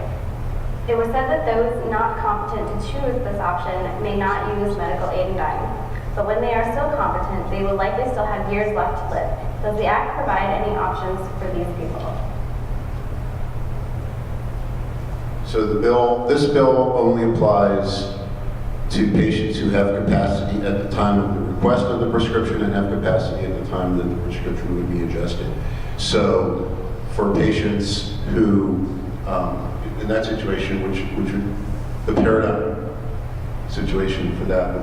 It was said that those not competent to choose this option may not use medical aid in dying. But when they are still competent, they will likely still have years left to live. Does the Act provide any options for these people? So this bill only applies to patients who have capacity at the time of the request of the prescription and have capacity at the time that the prescription would be adjusted. So for patients who, in that situation, which would, the paradigm situation for that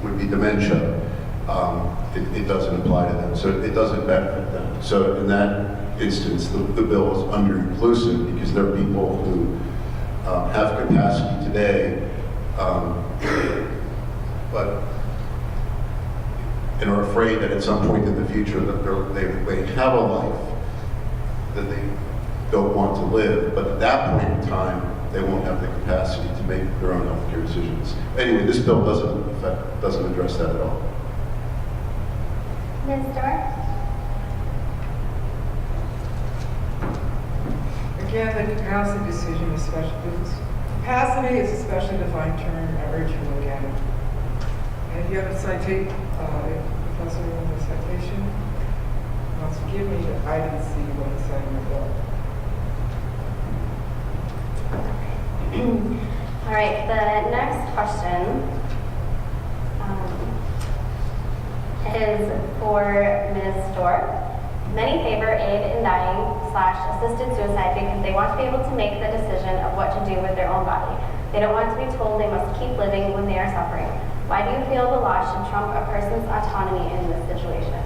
would be dementia. It doesn't apply to them, so it doesn't benefit them. So in that instance, the bill is under-inclusive because there are people who have capacity today, but and are afraid that at some point in the future that they have a life that they don't want to live, but at that point in time, they won't have the capacity to make their own healthcare decisions. Anyway, this bill doesn't address that at all. Ms. Starr? Again, the capacity decision is capacity is a specially defined term. I urge you to look at it. And if you have a citation, professor with a citation, wants to give me, I didn't see what he said in the bill. All right, the next question is for Ms. Dorr. Many favor aid in dying / assisted suicide because they want to be able to make the decision of what to do with their own body. They don't want to be told they must keep living when they are suffering. Why do you feel the law should trump a person's autonomy in this situation?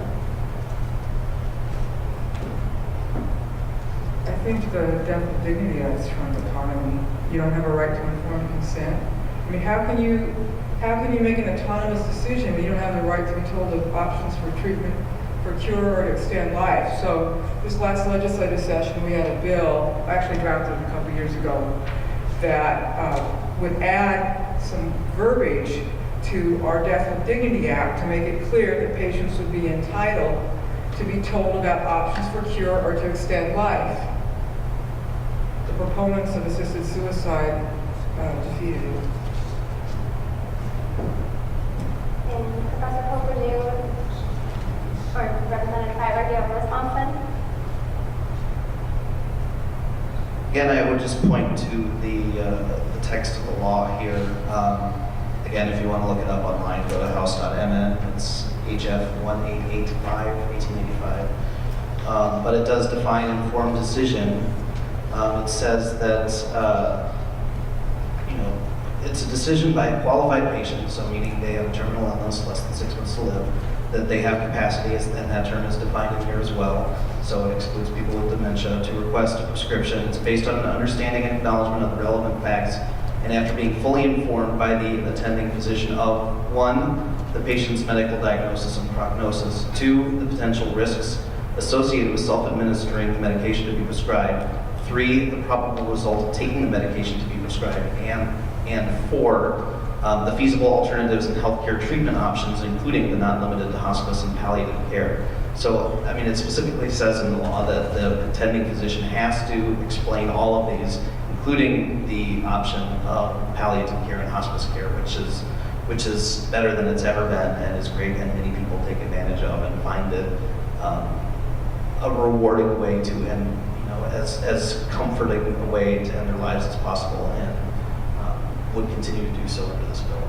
I think the Death with Dignity Act is trying autonomy. You don't have a right to informed consent. I mean, how can you make an autonomous decision when you don't have the right to be told of options for treatment, for cure, or to extend life? So this last legislative session, we had a bill, actually drafted a couple years ago, that would add some verbiage to our Death with Dignity Act to make it clear that patients would be entitled to be told about options for cure or to extend life. The proponents of assisted suicide defeated it. And Professor Pope, would you, or Representative Fiber, do you have a response then? Again, I would just point to the text of the law here. Again, if you want to look it up online, go to house.mn. It's HF 1885, 1885. But it does define informed decision. It says that it's a decision by a qualified patient, so meaning they have a terminal illness, less than 6 months to live, that they have capacity, and that term is defined in here as well. So it excludes people with dementia, to request a prescription. It's based on an understanding and acknowledgement of the relevant facts, and after being fully informed by the attending physician of 1, the patient's medical diagnosis and prognosis, 2, the potential risks associated with self-administering the medication to be prescribed, 3, the probable result of taking the medication to be prescribed, and 4, the feasible alternatives and healthcare treatment options, including but not limited to hospice and palliative care. So, I mean, it specifically says in the law that the attending physician has to explain all of these, including the option of palliative care and hospice care, which is better than it's ever been and is great, and many people take advantage of and find it a rewarding way to end, as comforting a way to end their lives as possible, and would continue to do so under this bill.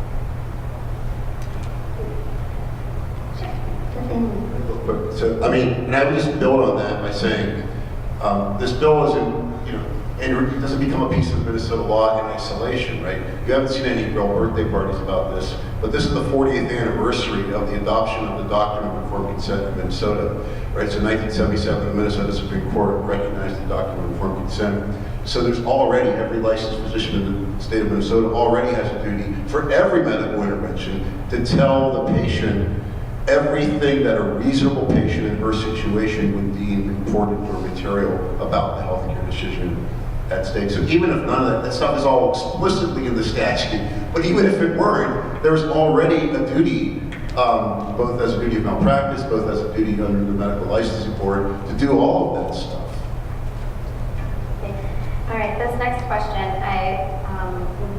So, I mean, and I would just build on that by saying, this bill isn't, and it doesn't become a piece of Minnesota law in isolation, right? You haven't seen any real birthday parties about this, but this is the 40th anniversary of the adoption of the Doctrine of Informed Consent in Minnesota, right? So in 1977, the Minnesota Supreme Court recognized the Doctrine of Informed Consent. So there's already, every licensed physician in the state of Minnesota already has a duty for every medical intervention to tell the patient everything that a reasonable patient in her situation would deem important or material about the healthcare decision at stake. So even if none of that stuff is all explicitly in the statute, but even if it weren't, there's already a duty, both as a duty of malpractice, both as a duty under the medical licensing board, to do all of that stuff. All right, this next question,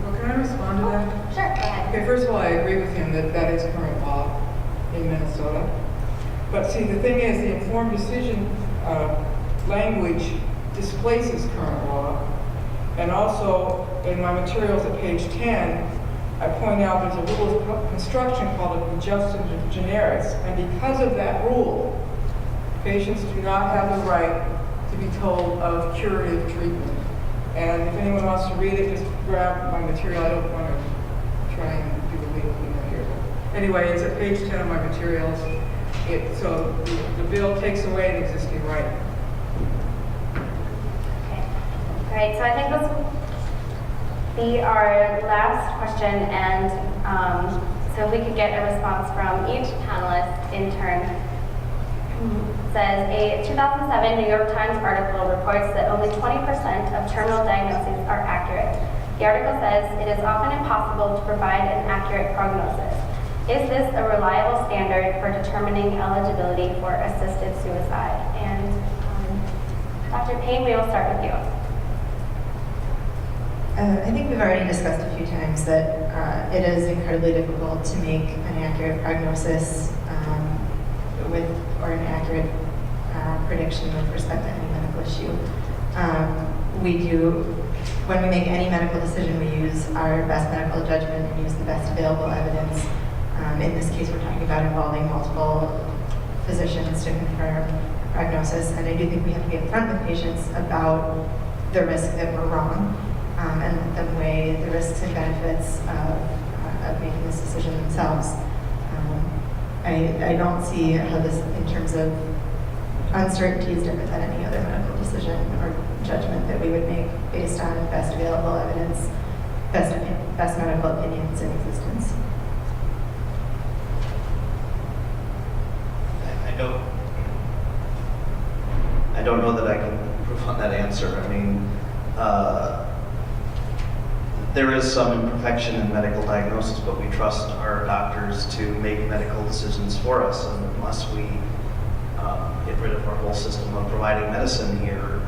Well, can I respond to that? Sure, go ahead. Okay, first of all, I agree with him that that is current law in Minnesota. But see, the thing is, the informed decision language displaces current law. And also, in my materials at page 10, I point out there's a rule of construction called a conjunction generis. And because of that rule, patients do not have the right to be told of curative treatment. And if anyone wants to read it, just grab my material. I don't want to try and do a legal cleanup here. Anyway, it's at page 10 of my materials. So the bill takes away an existing right. Okay. All right, so I think this will be our last question, and so if we could get a response from each panelist in turn. It says, a 2007 New York Times article reports that only 20% of terminal diagnoses are accurate. The article says it is often impossible to provide an accurate prognosis. Is this a reliable standard for determining eligibility for assisted suicide? And Dr. Payne, we will start with you. I think we've already discussed a few times that it is incredibly difficult to make an accurate prognosis or an accurate prediction with respect to any medical issue. When we make any medical decision, we use our best medical judgment and use the best available evidence. In this case, we're talking about involving multiple physicians to confirm prognosis, and I do think we have to be upfront with patients about the risk that we're wrong, and let them weigh the risks and benefits of making this decision themselves. I don't see how this, in terms of uncertainty, is different than any other medical decision or judgment that we would make based on best available evidence, best medical opinions in existence. I don't know that I can improve on that answer. I mean, there is some imperfection in medical diagnosis, but we trust our doctors to make medical decisions for us, and unless we get rid of our whole system of providing medicine here,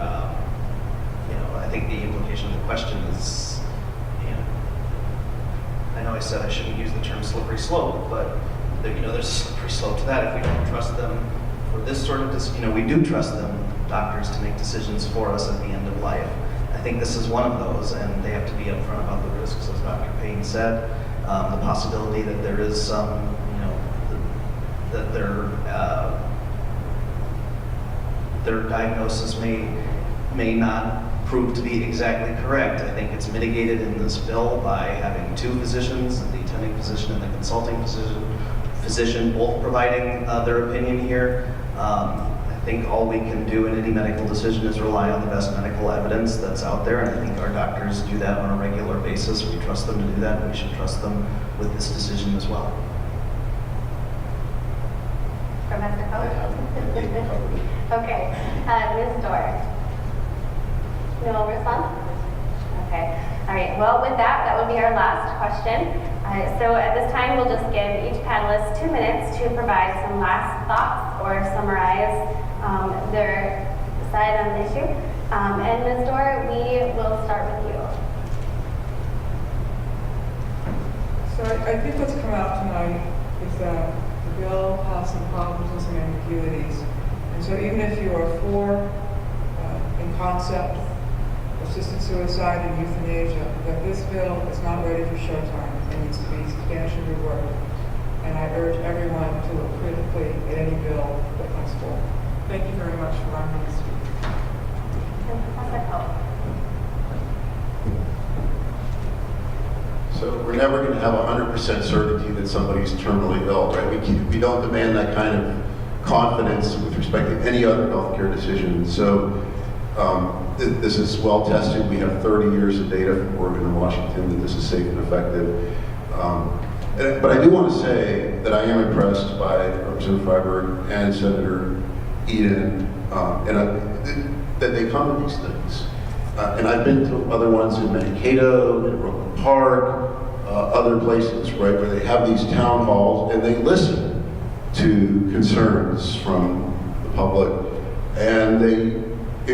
I think the implication of the question is, I know I said I shouldn't use the term slippery slope, but there's a slippery slope to that. If we don't trust them for this sort of, we do trust them, doctors, to make decisions for us at the end of life. I think this is one of those, and they have to be upfront about the risks, as Dr. Payne said. The possibility that there is some, that their diagnosis may not prove to be exactly correct. I think it's mitigated in this bill by having two physicians, the attending physician and the consulting physician both providing their opinion here. I think all we can do in any medical decision is rely on the best medical evidence that's out there, and I think our doctors do that on a regular basis. We trust them to do that, and we should trust them with this decision as well. Professor Coe? Okay. Ms. Dorr? No response? Okay. All right. Well, with that would be our last question. So at this time, we'll just give each panelist 2 minutes to provide some last thoughts or summarize their side on the issue. And Ms. Dorr, we will start with you. So I think what's come out tonight is that the bill has some problems and some ambiguities. And so even if you are for, in concept, assisted suicide and euthanasia, that this bill is not ready for showtime. It needs to be substantially reworked. And I urge everyone to look critically at any bill that comes forward. Thank you very much for allowing me to speak. Professor Coe? So we're never going to have 100% certainty that somebody's terminally ill, right? We don't demand that kind of confidence with respect to any other healthcare decision. So this is well tested. We have 30 years of data from Oregon and Washington that this is safe and effective. But I do want to say that I am impressed by Representative Freiberg and Senator Eden, that they come to these things. And I've been to other ones in Mankato, in Brooklyn Park, other places, right, where they have these town halls and they listen to concerns from the public and they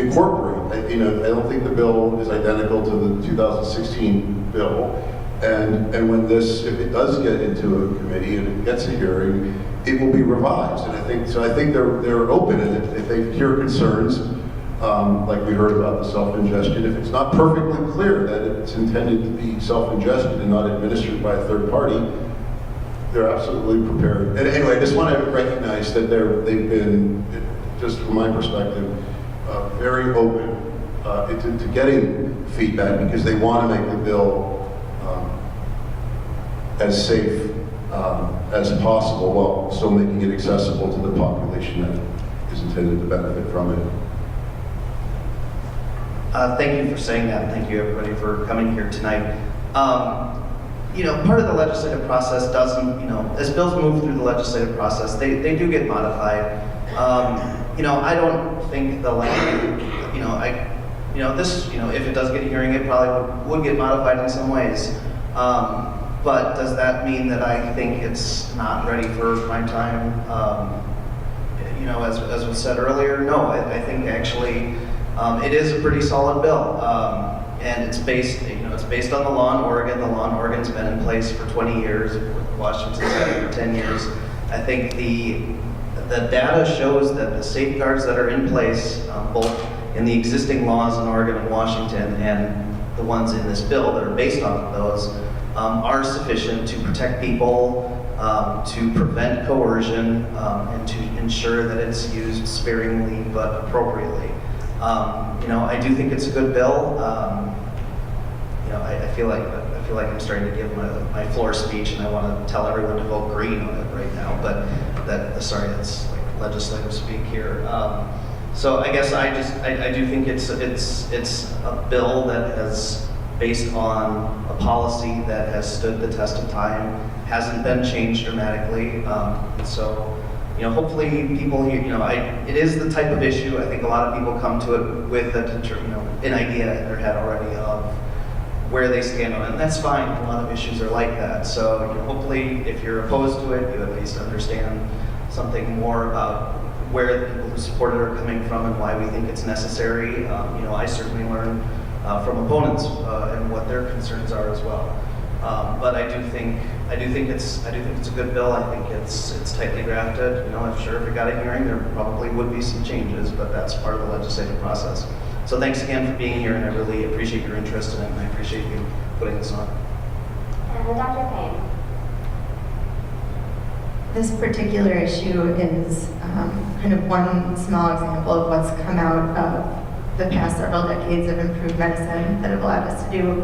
incorporate. I don't think the bill is identical to the 2016 bill. And when this, if it does get into a committee and it gets a hearing, it will be revised. And I think they're open, and if they hear concerns, like we heard about the self-ingestion, if it's not perfectly clear that it's intended to be self-ingested and not administered by a third party, they're absolutely prepared. And anyway, I just want to recognize that they've been, just from my perspective, very open to getting feedback because they want to make the bill as safe as possible while still making it accessible to the population that is intended to benefit from it. Thank you for saying that, and thank you everybody for coming here tonight. Part of the legislative process doesn't, as bills move through the legislative process, they do get modified. I don't think the language, if it does get a hearing, it probably would get modified in some ways. But does that mean that I think it's not ready for prime time? As was said earlier, no. I think actually it is a pretty solid bill, and it's based on the law in Oregon. The law in Oregon's been in place for 20 years. Washington's been for 10 years. I think the data shows that the safeguards that are in place, both in the existing laws in Oregon and Washington, and the ones in this bill that are based on those, are sufficient to protect people, to prevent coercion, and to ensure that it's used sparingly but appropriately. I do think it's a good bill. I feel like I'm starting to give my floor speech, and I want to tell everyone to vote green on it right now. But that's like legislative speak here. So I guess I do think it's a bill that has, based on a policy that has stood the test of time, hasn't been changed dramatically. And so, you know, hopefully people, you know, it is the type of issue, I think a lot of people come to it with an idea in their head already of where they stand on it, and that's fine. A lot of issues are like that. So, you know, hopefully if you're opposed to it, you at least understand something more about where the people who support it are coming from and why we think it's necessary. You know, I certainly learn from opponents and what their concerns are as well. But I do think it's a good bill. I think it's tightly drafted. You know, I'm sure if it got a hearing, there probably would be some changes, but that's part of the legislative process. So thanks again for being here, and I really appreciate your interest in it, and I appreciate you putting this on. And Dr. Payne. This particular issue is kind of one small example of what's come out of the past several decades of improved medicine that have allowed us to do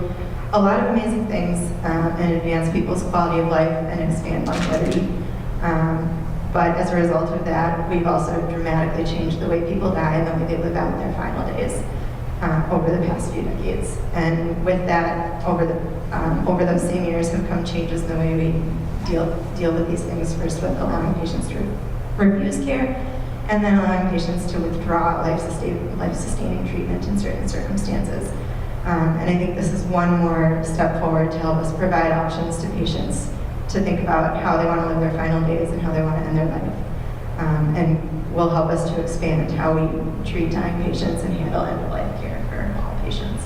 a lot of amazing things and advance people's quality of life and expand longevity. But as a result of that, we've also dramatically changed the way people die and the way they live out their final days over the past few decades. And with that, over those same years have come changes in the way we deal with these things, first with allowing patients to refuse care, and then allowing patients to withdraw life-sustaining treatment in certain circumstances. And I think this is one more step forward to help us provide options to patients to think about how they want to live their final days and how they want to end their life. And will help us to expand how we treat dying patients and handle end-of-life care for all patients.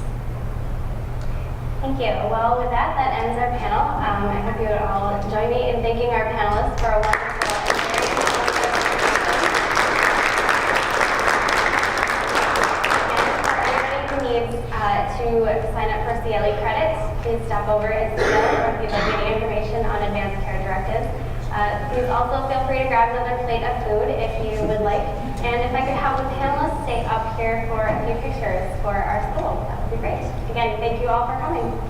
Thank you. Well, with that ends our panel. I hope you would all join me in thanking our panelists for a wonderful and very informative and for anybody who needs to sign up for CLE credits, please stop over at CL, or if you'd like any information on advanced care directives. Please also feel free to grab another plate of food if you would like. And if I could have the panelists stay up here for a few pictures for our school, that would be great. Again, thank you all for coming.